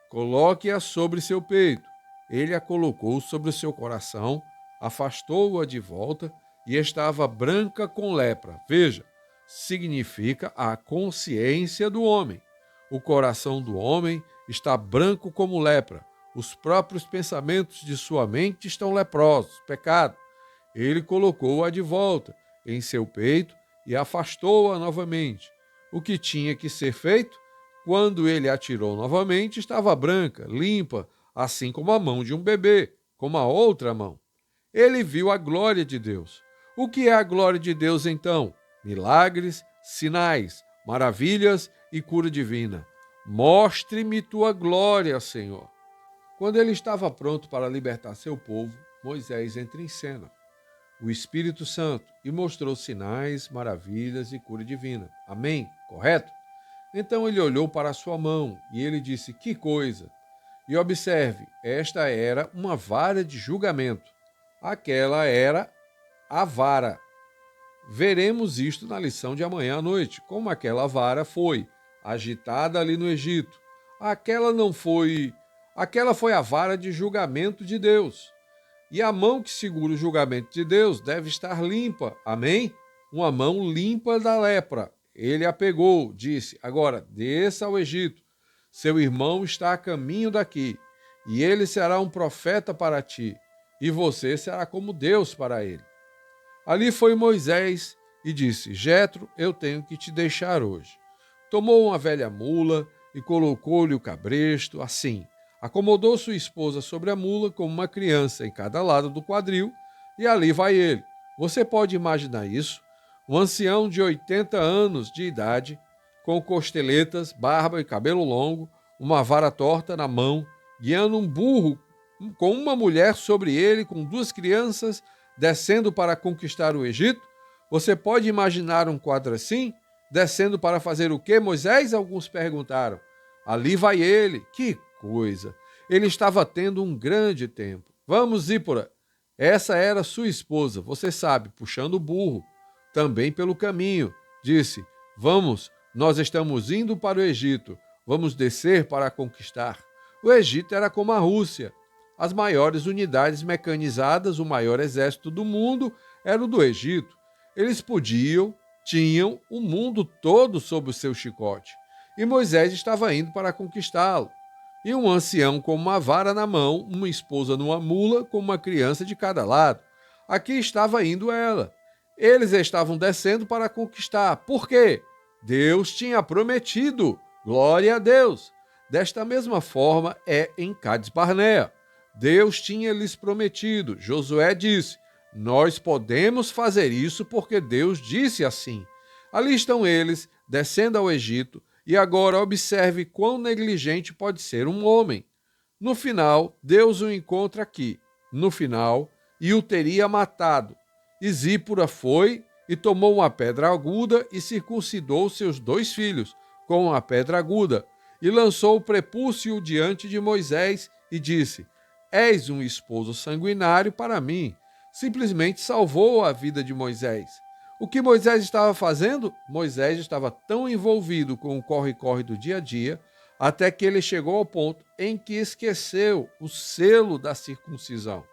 coloque-a sobre seu peito. Ele a colocou sobre o seu coração, afastou-a de volta e estava branca com lepra. Veja, significa a consciência do homem. O coração do homem está branco como lepra. Os próprios pensamentos de sua mente estão leprosos, pecado. Ele colocou-a de volta em seu peito e afastou-a novamente. O que tinha que ser feito? Quando ele a tirou novamente, estava branca, limpa, assim como a mão de um bebê, como a outra mão. Ele viu a glória de Deus. O que é a glória de Deus, então? Milagres, sinais, maravilhas e cura divina. Mostre-me tua glória, Senhor. Quando ele estava pronto para libertar seu povo, Moisés entra em cena, o Espírito Santo, e mostrou sinais, maravilhas e cura divina. Amém? Correto? Então ele olhou para a sua mão e ele disse: que coisa! E observe, esta era uma vara de julgamento. Aquela era a vara. Veremos isto na lição de amanhã à noite, como aquela vara foi agitada ali no Egito. Aquela foi a vara de julgamento de Deus. E a mão que segura o julgamento de Deus deve estar limpa. Amém? Uma mão limpa da lepra. Ele a pegou, disse: agora desça ao Egito. Seu irmão está a caminho daqui, e ele será um profeta para ti, e você será como Deus para ele. Ali foi Moisés e disse: Jetro, eu tenho que te deixar hoje. Tomou uma velha mula e colocou-lhe o cabresto, assim. Acomodou sua esposa sobre a mula como uma criança em cada lado do quadril, e ali vai ele. Você pode imaginar isso? Um ancião de 80 anos de idade, com costeletas, barba e cabelo longo, uma vara torta na mão, guiando um burro com uma mulher sobre ele, com duas crianças, descendo para conquistar o Egito? Você pode imaginar um quadro assim? Descendo para fazer o quê, Moisés? Alguns perguntaram. Ali vai ele. Que coisa! Ele estava tendo um grande tempo. Vamos, Zípora. Essa era sua esposa, você sabe, puxando o burro. Também pelo caminho. Disse: vamos, nós estamos indo para o Egito. Vamos descer para conquistar. O Egito era como a Rússia. As maiores unidades mecanizadas, o maior exército do mundo, era o do Egito. Eles tinham o mundo todo sob o seu chicote. E Moisés estava indo para conquistá-lo. E um ancião com uma vara na mão, uma esposa numa mula, com uma criança de cada lado. Aqui estava indo ela. Eles estavam descendo para conquistar. Por quê? Deus tinha prometido. Glória a Deus. Desta mesma forma é em Cádiz Barnea. Deus tinha lhes prometido. Josué disse: nós podemos fazer isso porque Deus disse assim. Ali estão eles, descendo ao Egito, e agora observe quão negligente pode ser um homem. No final, Deus o encontra aqui. No final, e o teria matado. E Zípora foi e tomou uma pedra aguda e circuncidou seus 2 filhos com uma pedra aguda, e lançou o prepúcio diante de Moisés e disse: és um esposo sanguinário para mim. Simplesmente salvou a vida de Moisés. O que Moisés estava fazendo? Moisés estava tão envolvido com o corre-corre do dia a dia, até que ele chegou ao ponto em que esqueceu o selo da circuncisão.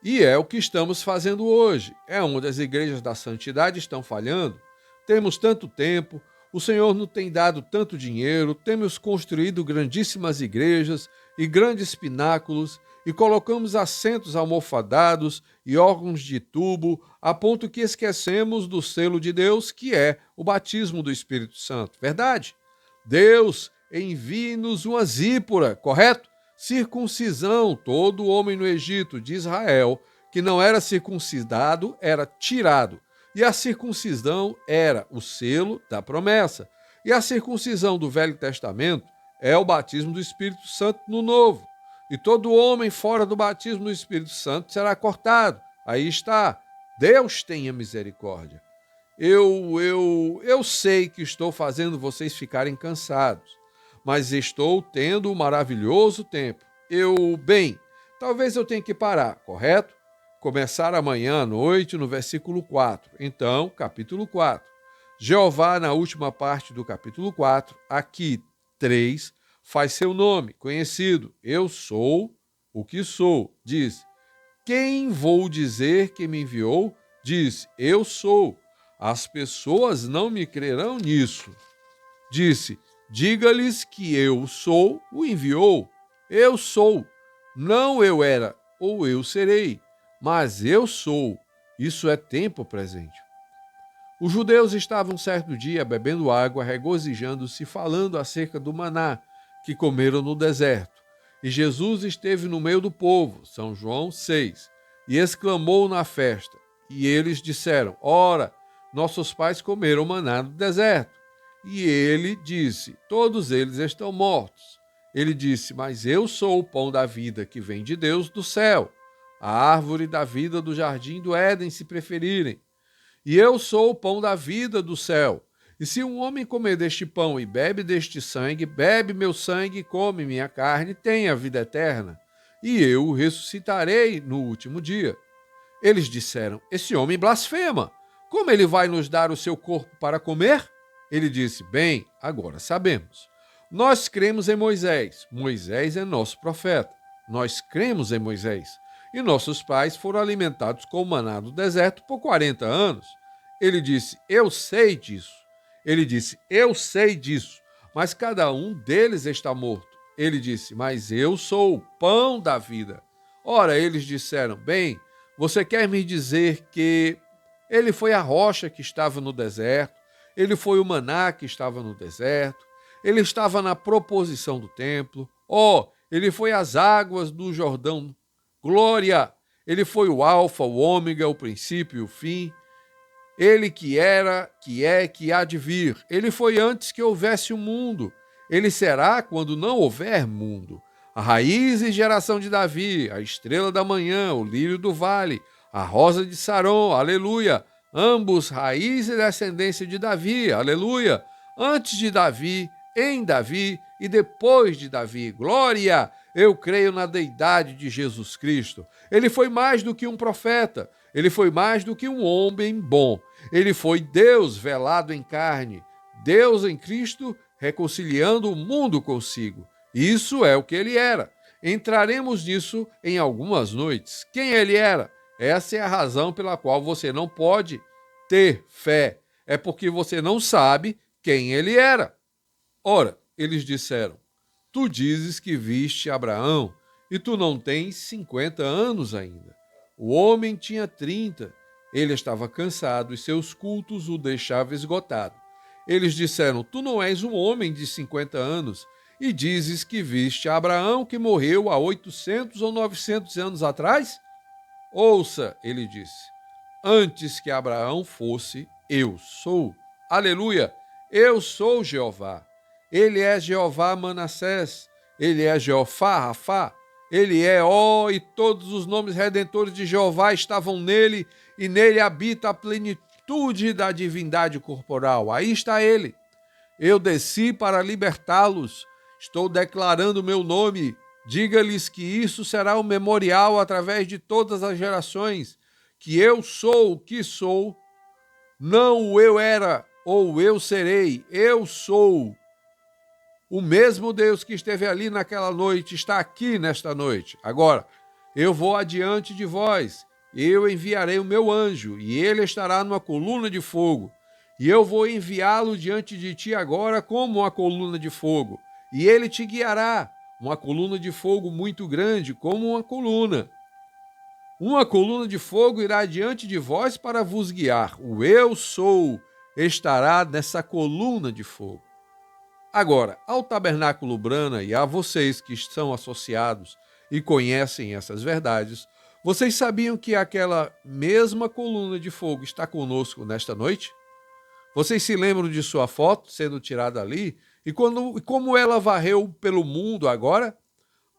E é o que estamos fazendo hoje. É onde as igrejas da santidade estão falhando. Temos tanto tempo, o Senhor nos tem dado tanto dinheiro, temos construído grandíssimas igrejas e grandes pináculos, e colocamos assentos almofadados e órgãos de tubo, a ponto que esquecemos do selo de Deus, que é o batismo do Espírito Santo. Verdade? Deus, envie-nos uma Zípora, correto? Circuncisão. Todo homem no Egito de Israel que não era circuncidado era tirado. E a circuncisão era o selo da promessa. E a circuncisão do Velho Testamento é o batismo do Espírito Santo no Novo. E todo homem fora do batismo do Espírito Santo será cortado. Aí está. Deus tenha misericórdia. Eu sei que estou fazendo vocês ficarem cansados, mas estou tendo um maravilhoso tempo. Talvez eu tenha que parar, correto? Começar amanhã à noite no versículo 4. Então, capítulo 4. Jeová, na última parte do capítulo 4, aqui 3, faz seu nome conhecido. Eu sou o que sou. Diz: quem vou dizer que me enviou? Diz: eu sou. As pessoas não me crerão nisso. Disse: diga-lhes que eu sou o enviou. Eu sou. Não eu era ou eu serei, mas eu sou. Isso é tempo presente. Os judeus estavam certo dia bebendo água, regozijando-se, falando acerca do maná que comeram no deserto. E Jesus esteve no meio do povo, São João 6, e exclamou na festa. E eles disseram: Ora, nossos pais comeram maná no deserto. E ele disse: Todos eles estão mortos. Ele disse: Mas eu sou o pão da vida que vem de Deus do céu, a árvore da vida do jardim do Éden, se preferirem. E eu sou o pão da vida do céu. E se um homem comer deste pão e bebe deste sangue, bebe meu sangue e come minha carne, tem a vida eterna. E eu o ressuscitarei no último dia. Eles disseram: Esse homem blasfema. Como ele vai nos dar o seu corpo para comer? Ele disse: Bem, agora sabemos. Nós cremos em Moisés. Moisés é nosso profeta. Nós cremos em Moisés. E nossos pais foram alimentados com o maná do deserto por 40 anos. Ele disse: Eu sei disso. Ele disse: Eu sei disso, mas cada um deles está morto. Ele disse: Mas eu sou o pão da vida. Ora, eles disseram: Bem, você quer me dizer que ele foi a rocha que estava no deserto, ele foi o maná que estava no deserto, ele estava na proposição do templo, ele foi as águas do Jordão. Glória! Ele foi o alfa, o ômega, o princípio e o fim. Ele que era, que é, que há de vir. Ele foi antes que houvesse o mundo. Ele será quando não houver mundo. A raiz e geração de Davi, a estrela da manhã, o lírio do vale, a rosa de Saron, aleluia. Ambos raiz e descendência de Davi, aleluia. Antes de Davi, em Davi e depois de Davi, glória. Eu creio na deidade de Jesus Cristo. Ele foi mais do que um profeta. Ele foi mais do que um homem bom. Ele foi Deus velado em carne. Deus em Cristo reconciliando o mundo consigo. Isso é o que ele era. Entraremos nisso em algumas noites. Quem ele era? Essa é a razão pela qual você não pode ter fé. É porque você não sabe quem ele era. Ora, eles disseram: Tu dizes que viste Abraão e tu não tens 50 anos ainda. O homem tinha 30. Ele estava cansado e seus cultos o deixavam esgotado. Eles disseram: Tu não és um homem de 50 anos e dizes que viste Abraão que morreu há 800 ou 900 anos atrás? Ouça, ele disse: Antes que Abraão fosse, eu sou. Aleluia! Eu sou Jeová. Ele é Jeová Manassés. Ele é Jeová Rafá. Ele é, e todos os nomes redentores de Jeová estavam nele, e nele habita a plenitude da divindade corporal. Aí está ele. Eu desci para libertá-los. Estou declarando o meu nome. Diga-lhes que isso será um memorial através de todas as gerações, que eu sou o que sou, não o eu era ou eu serei, eu sou. O mesmo Deus que esteve ali naquela noite está aqui nesta noite. Agora, eu vou adiante de vós, eu enviarei o meu anjo, e ele estará numa coluna de fogo. E eu vou enviá-lo diante de ti agora como uma coluna de fogo. E ele te guiará, uma coluna de fogo muito grande, como uma coluna. Uma coluna de fogo irá diante de vós para vos guiar. O eu sou estará nessa coluna de fogo. Agora, ao Tabernáculo Brana e a vocês que estão associados e conhecem essas verdades, vocês sabiam que aquela mesma coluna de fogo está conosco nesta noite? Vocês se lembram de sua foto sendo tirada ali? E como ela varreu pelo mundo agora?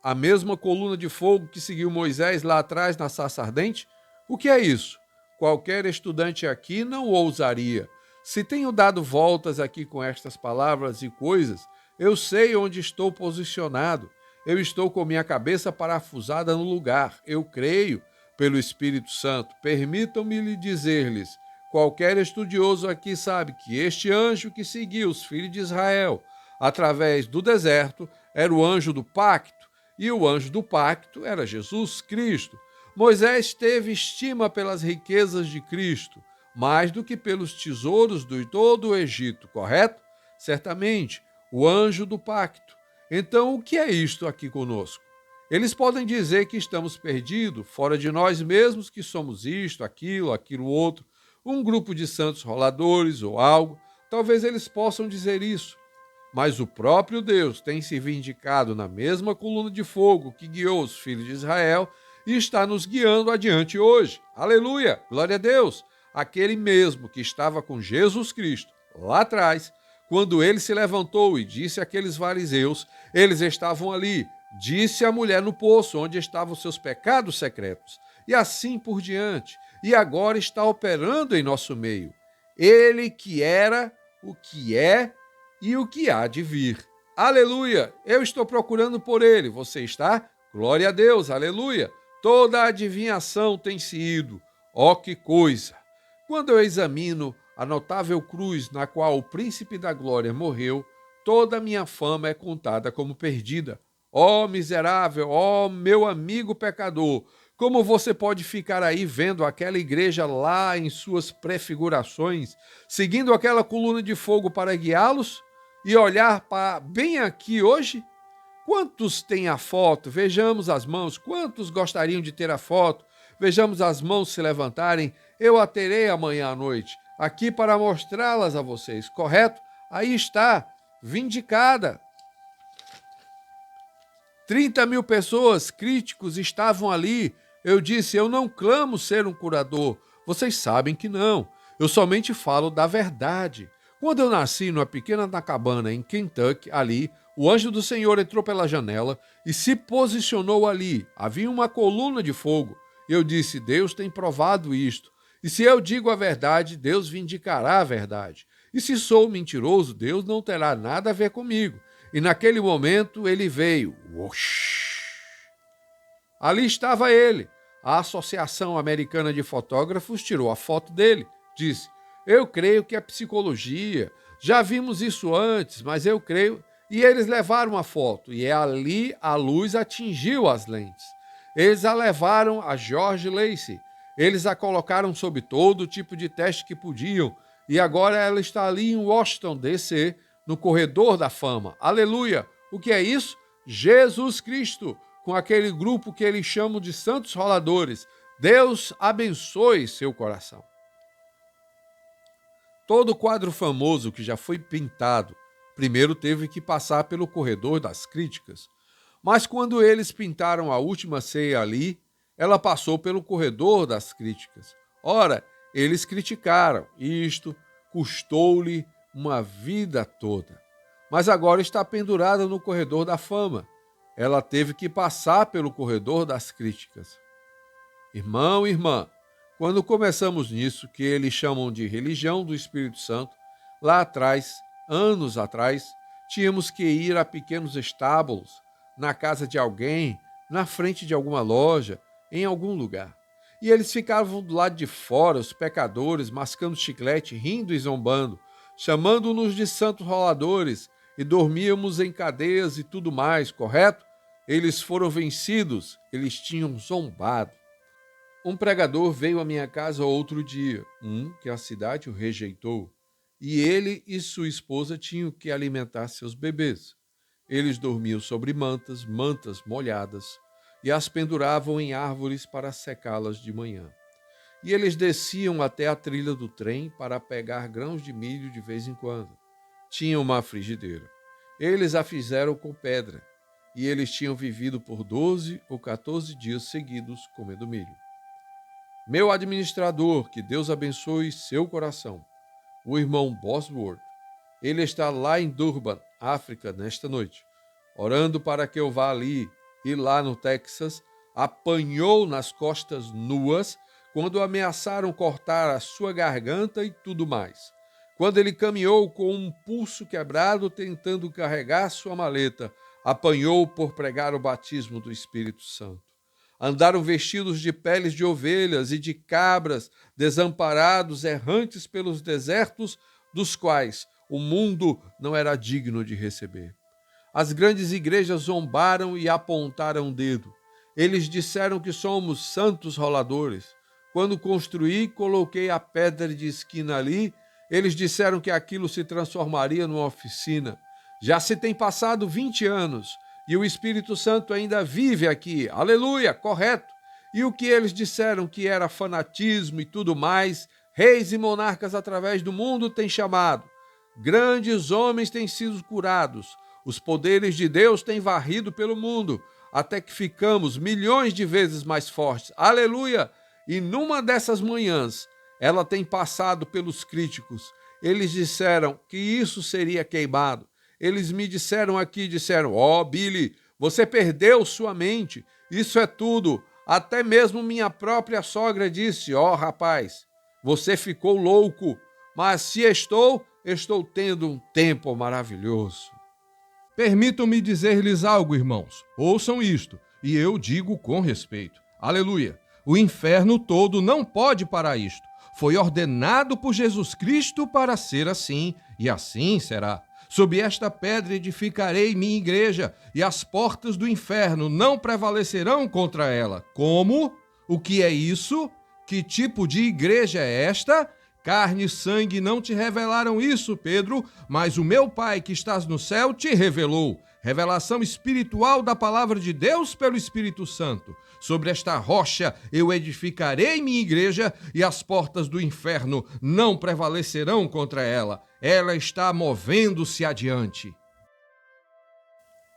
A mesma coluna de fogo que seguiu Moisés lá atrás na sarça ardente? O que é isso? Qualquer estudante aqui não ousaria. Se tenho dado voltas aqui com estas palavras e coisas, eu sei onde estou posicionado. Eu estou com minha cabeça parafusada no lugar. Eu creio pelo Espírito Santo. Permitam-me dizer-lhes, qualquer estudioso aqui sabe que este anjo que seguiu os filhos de Israel através do deserto era o anjo do pacto, e o anjo do pacto era Jesus Cristo. Moisés teve estima pelas riquezas de Cristo, mais do que pelos tesouros de todo o Egito, correto? Certamente, o anjo do pacto. Então, o que é isto aqui conosco? Eles podem dizer que estamos perdidos, fora de nós mesmos, que somos isto, aquilo outro, um grupo de santos roladores ou algo. Talvez eles possam dizer isso. Mas o próprio Deus tem se vindicado na mesma coluna de fogo que guiou os filhos de Israel e está nos guiando adiante hoje. Aleluia! Glória a Deus! Aquele mesmo que estava com Jesus Cristo lá atrás, quando ele se levantou e disse àqueles fariseus, eles estavam ali, disse à mulher no poço, onde estavam seus pecados secretos, e assim por diante, e agora está operando em nosso meio. Ele que era, o que é e o que há de vir. Aleluia! Eu estou procurando por ele, você está? Glória a Deus, aleluia! Toda a adivinhação tem se ido. Ó, que coisa! Quando eu examino a notável cruz na qual o príncipe da glória morreu, toda a minha fama é contada como perdida. Ó miserável, ó meu amigo pecador, como você pode ficar aí vendo aquela igreja lá em suas prefigurações, seguindo aquela coluna de fogo para guiá-los e olhar para bem aqui hoje? Quantos têm a foto? Vejamos as mãos. Quantos gostariam de ter a foto? Vejamos as mãos se levantarem. Eu a terei amanhã à noite, aqui para mostrá-las a vocês, correto? Aí está, vindicada. 30.000 pessoas, críticos, estavam ali. Eu disse, eu não clamo ser um curador. Vocês sabem que não. Eu somente falo da verdade. Quando eu nasci numa pequena cabana em Kentucky, ali, o anjo do Senhor entrou pela janela e se posicionou ali. Havia uma coluna de fogo. Eu disse, Deus tem provado isto. E se eu digo a verdade, Deus vindicará a verdade. E se sou mentiroso, Deus não terá nada a ver comigo. E naquele momento ele veio. Uosh! Ali estava ele. A Associação Americana de Fotógrafos tirou a foto dele. Disse, eu creio que é psicologia. Já vimos isso antes, mas eu creio. E eles levaram a foto. E ali a luz atingiu as lentes. Eles a levaram a George Lacey. Eles a colocaram sob todo tipo de teste que podiam. E agora ela está ali em Washington, D.C., no corredor da fama. Aleluia! O que é isso? Jesus Cristo, com aquele grupo que eles chamam de santos roladores. Deus abençoe seu coração. Todo quadro famoso que já foi pintado, primeiro teve que passar pelo corredor das críticas. Mas quando eles pintaram a última ceia ali, ela passou pelo corredor das críticas. Ora, eles criticaram. Isto custou-lhe uma vida toda. Mas agora está pendurada no corredor da fama. Ela teve que passar pelo corredor das críticas. Irmão e irmã, quando começamos nisso, que eles chamam de religião do Espírito Santo, lá atrás, anos atrás, tínhamos que ir a pequenos estábulos, na casa de alguém, na frente de alguma loja, em algum lugar. E eles ficavam do lado de fora, os pecadores, mascando chiclete, rindo e zombando, chamando-nos de santos roladores, e dormíamos em cadeias e tudo mais, correto? Eles foram vencidos, eles tinham zombado. Um pregador veio à minha casa outro dia, que a cidade o rejeitou, e ele e sua esposa tinham que alimentar seus bebês. Eles dormiam sobre mantas molhadas, e as penduravam em árvores para secá-las de manhã. E eles desciam até a trilha do trem para pegar grãos de milho de vez em quando. Tinham uma frigideira. Eles a fizeram com pedra, e eles tinham vivido por 12 ou 14 dias seguidos comendo milho. Meu administrador, que Deus abençoe seu coração, o irmão Bosworth, ele está lá em Durban, África, nesta noite, orando para que eu vá ali, e lá no Texas, apanhou nas costas nuas quando ameaçaram cortar a sua garganta e tudo mais. Quando ele caminhou com um pulso quebrado tentando carregar sua maleta, apanhou por pregar o batismo do Espírito Santo. Andaram vestidos de peles de ovelhas e de cabras, desamparados, errantes pelos desertos, dos quais o mundo não era digno de receber. As grandes igrejas zombaram e apontaram o dedo. Eles disseram que somos santos roladores. Quando construí, coloquei a pedra de esquina ali. Eles disseram que aquilo se transformaria numa oficina. Já se tem passado 20 anos e o Espírito Santo ainda vive aqui. Aleluia, correto. E o que eles disseram que era fanatismo e tudo mais, reis e monarcas através do mundo têm chamado. Grandes homens têm sido curados. Os poderes de Deus têm varrido pelo mundo, até que ficamos milhões de vezes mais fortes. Aleluia! E numa dessas manhãs, ela tem passado pelos críticos. Eles disseram que isso seria queimado. Eles me disseram aqui, Billy, você perdeu sua mente. Isso é tudo. Até mesmo minha própria sogra disse, rapaz, você ficou louco. Mas se estou tendo um tempo maravilhoso. Permitam-me dizer-lhes algo, irmãos. Ouçam isto, e eu digo com respeito. Aleluia! O inferno todo não pode parar isto. Foi ordenado por Jesus Cristo para ser assim, e assim será. Sob esta pedra edificarei minha igreja, e as portas do inferno não prevalecerão contra ela. Como? O que é isso? Que tipo de igreja é esta? Carne e sangue não te revelaram isso, Pedro, mas o meu Pai que estás no céu te revelou. Revelação espiritual da palavra de Deus pelo Espírito Santo. Sobre esta rocha eu edificarei minha igreja e as portas do inferno não prevalecerão contra ela. Ela está movendo-se adiante.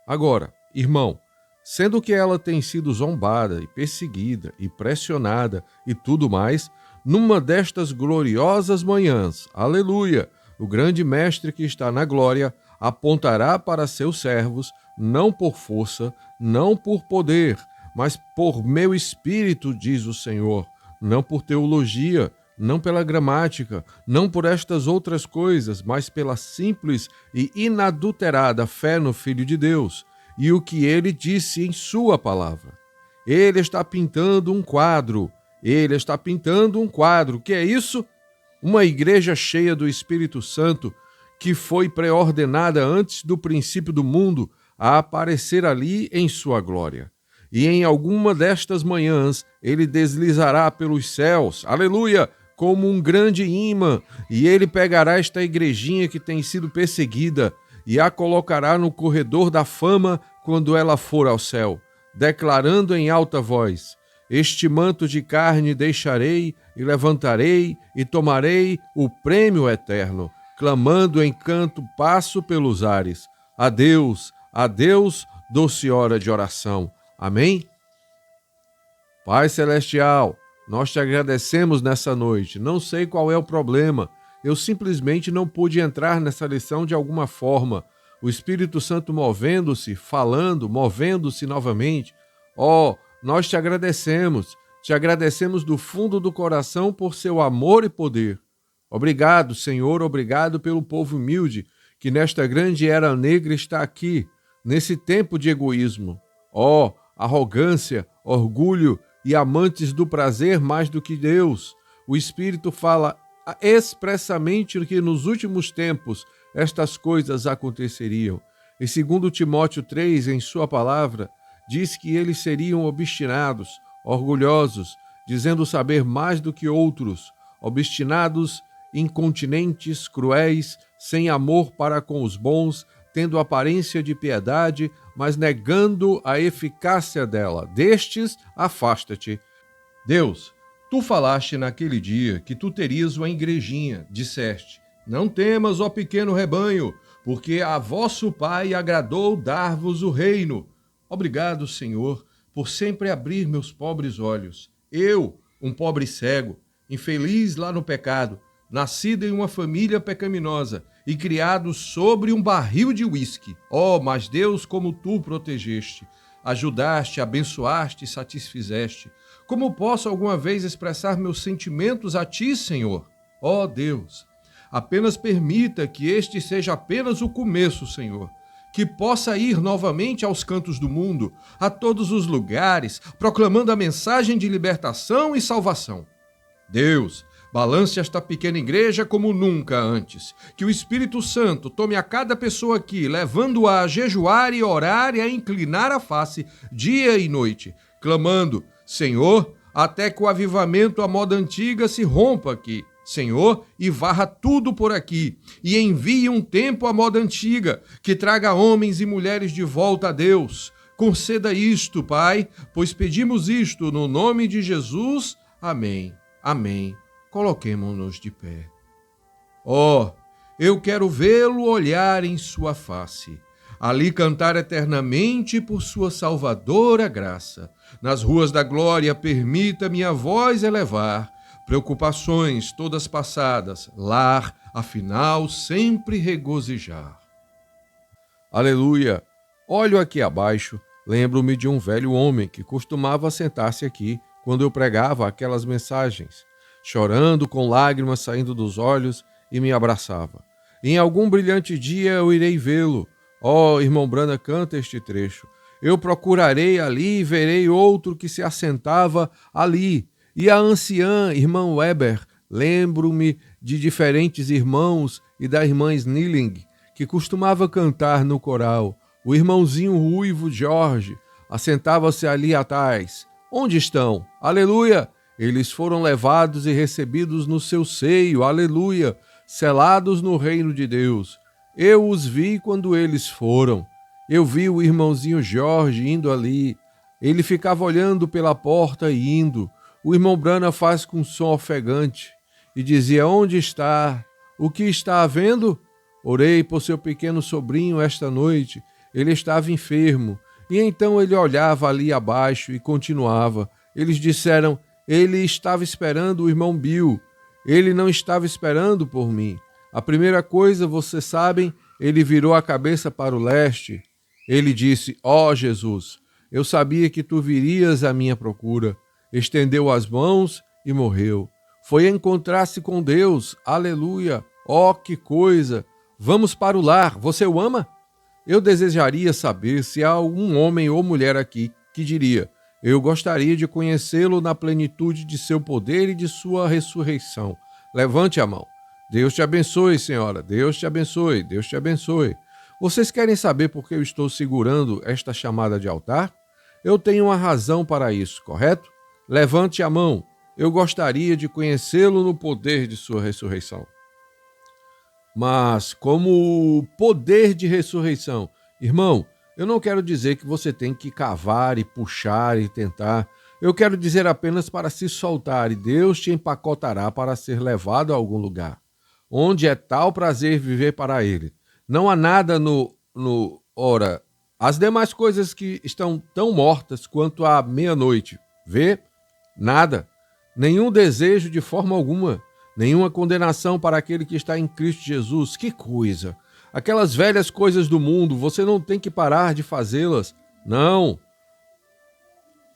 Agora, irmão, sendo que ela tem sido zombada e perseguida e pressionada e tudo mais, numa destas gloriosas manhãs, aleluia, o grande mestre que está na glória apontará para seus servos, não por força, não por poder, mas por meu espírito, diz o Senhor, não por teologia, não pela gramática, não por estas outras coisas, mas pela simples e inadulterada fé no Filho de Deus e o que ele disse em sua palavra. Ele está pintando um quadro. O que é isso? Uma igreja cheia do Espírito Santo que foi pré-ordenada antes do princípio do mundo a aparecer ali em sua glória. E em alguma destas manhãs ele deslizará pelos céus, aleluia, como um grande imã, e ele pegará esta igrejinha que tem sido perseguida e a colocará no corredor da fama quando ela for ao céu, declarando em alta voz: este manto de carne deixarei e levantarei e tomarei o prêmio eterno, clamando em canto passo pelos ares. Adeus, adeus, doce hora de oração. Amém? Pai Celestial, nós te agradecemos nessa noite. Não sei qual é o problema. Eu simplesmente não pude entrar nessa lição de alguma forma. O Espírito Santo movendo-se, falando, movendo-se novamente. Nós te agradecemos do fundo do coração por seu amor e poder. Obrigado, Senhor, obrigado pelo povo humilde que nesta grande era negra está aqui, nesse tempo de egoísmo. Arrogância, orgulho e amantes do prazer mais do que Deus. O Espírito fala expressamente que nos últimos tempos estas coisas aconteceriam. Em 2 Timóteo 3, em sua palavra, diz que eles seriam obstinados, orgulhosos, dizendo saber mais do que outros, obstinados, incontinentes, cruéis, sem amor para com os bons, tendo aparência de piedade, mas negando a eficácia dela. Destes, afasta-te. Deus, tu falaste naquele dia que tu terias uma igrejinha, disseste: não temas, ó pequeno rebanho, porque a vosso Pai agradou dar-vos o reino. Obrigado, Senhor, por sempre abrir meus pobres olhos. Eu, um pobre cego, infeliz lá no pecado, nascido em uma família pecaminosa e criado sobre um barril de uísque. Mas Deus, como tu protegeste, ajudaste, abençoaste e satisfizeste. Como posso alguma vez expressar meus sentimentos a ti, Senhor? Deus, apenas permita que este seja apenas o começo, Senhor. Que possa ir novamente aos cantos do mundo, a todos os lugares, proclamando a mensagem de libertação e salvação. Deus, balance esta pequena igreja como nunca antes. Que o Espírito Santo tome a cada pessoa aqui, levando-a a jejuar e orar e a inclinar a face dia e noite, clamando: Senhor, até que o avivamento à moda antiga se rompa aqui. Senhor, e varra tudo por aqui, e envie um tempo à moda antiga, que traga homens e mulheres de volta a Deus. Conceda isto, Pai, pois pedimos isto no nome de Jesus. Amém. Amém. Coloquemo-nos de pé. Eu quero vê-lo olhar em sua face. Ali cantar eternamente por sua salvadora graça. Nas ruas da glória permita minha voz elevar. Preocupações todas passadas, lar, afinal, sempre regozijar. Aleluia! Olho aqui abaixo, lembro-me de um velho homem que costumava sentar-se aqui quando eu pregava aquelas mensagens, chorando com lágrimas saindo dos olhos, e me abraçava. Em algum brilhante dia eu irei vê-lo. Ó, irmão Branham canta este trecho. Eu procurarei ali e verei outro que se assentava ali. E a anciã, irmã Weber, lembro-me de diferentes irmãos e da irmã Snilling, que costumava cantar no coral. O irmãozinho ruivo Jorge assentava-se ali atrás. Onde estão? Aleluia! Eles foram levados e recebidos no seu seio. Aleluia! Selados no reino de Deus. Eu os vi quando eles foram. Eu vi o irmãozinho Jorge indo ali. Ele ficava olhando pela porta e indo. O irmão Branham faz com som ofegante e dizia: onde está? O que está havendo? Orei por seu pequeno sobrinho esta noite. Ele estava enfermo. E então ele olhava ali abaixo e continuava. Eles disseram: ele estava esperando o irmão Bill. Ele não estava esperando por mim. A primeira coisa, vocês sabem, ele virou a cabeça para o leste. Ele disse: ó Jesus, eu sabia que tu virias à minha procura. Estendeu as mãos e morreu. Foi encontrar-se com Deus. Aleluia! Ó, que coisa! Vamos para o lar. Você o ama? Eu desejaria saber se há algum homem ou mulher aqui que diria: eu gostaria de conhecê-lo na plenitude de seu poder e de sua ressurreição. Levante a mão. Deus te abençoe, senhora. Deus te abençoe. Deus te abençoe. Vocês querem saber por que eu estou segurando esta chamada de altar? Eu tenho uma razão para isso, correto? Levante a mão. Eu gostaria de conhecê-lo no poder de sua ressurreição. Mas como poder de ressurreição, irmão, eu não quero dizer que você tem que cavar e puxar e tentar. Eu quero dizer apenas para se soltar e Deus te empacotará para ser levado a algum lugar, onde é tal prazer viver para Ele. Não há nada ora, as demais coisas que estão tão mortas quanto a meia-noite. Vê? Nada. Nenhum desejo de forma alguma. Nenhuma condenação para aquele que está em Cristo Jesus. Que coisa! Aquelas velhas coisas do mundo, você não tem que parar de fazê-las. Não.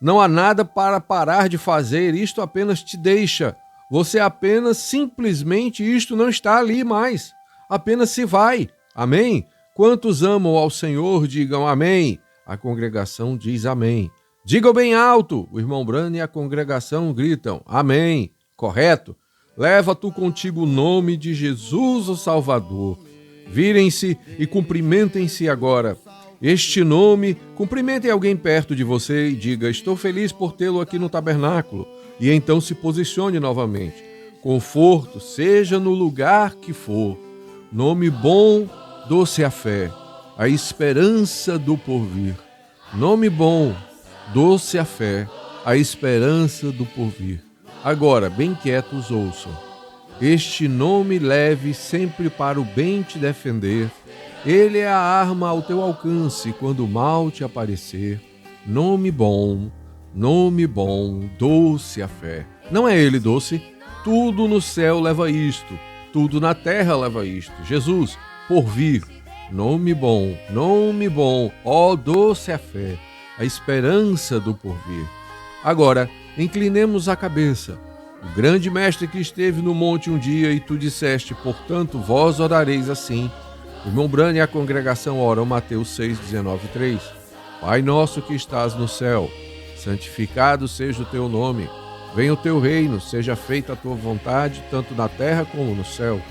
Não há nada para parar de fazer. Isto apenas te deixa. Você apenas, simplesmente, isto não está ali mais. Apenas se vai. Amém? Quantos amam ao Senhor, digam amém. A congregação diz amém. Digam bem alto. O irmão Branham e a congregação gritam amém. Correto? Leva tu contigo o nome de Jesus, o Salvador. Virem-se e cumprimentem-se agora. Este nome, cumprimentem alguém perto de você e diga: estou feliz por tê-lo aqui no tabernáculo. E então se posicione novamente. Conforto, seja no lugar que for. Nome bom, doce a fé, a esperança do porvir. Nome bom, doce a fé, a esperança do porvir. Agora, bem quietos ouçam. Este nome leve sempre para o bem te defender. Ele é a arma ao teu alcance quando o mal te aparecer. Nome bom, doce a fé. Não é ele doce? Tudo no céu leva isto, tudo na terra leva isto. Jesus, porvir. Nome bom, ó doce a fé, a esperança do porvir. Agora, inclinemos a cabeça. O grande mestre que esteve no monte um dia e tu disseste: portanto, vós orareis assim. O irmão Branham e a congregação oram Mateus 6:19-3. Pai nosso que estás no céu, santificado seja o teu nome. Venha o teu reino, seja feita a tua vontade, tanto na terra como no céu.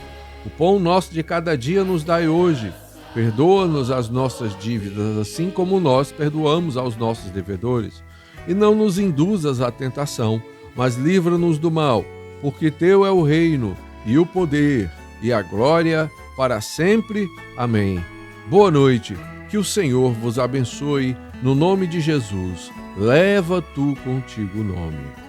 O pão nosso de cada dia nos dai hoje. Perdoa-nos as nossas dívidas, assim como nós perdoamos aos nossos devedores. E não nos induzas à tentação, mas livra-nos do mal, porque teu é o reino, e o poder, e a glória, para sempre. Amém. Boa noite, que o Senhor vos abençoe, no nome de Jesus. Leva tu contigo o nome.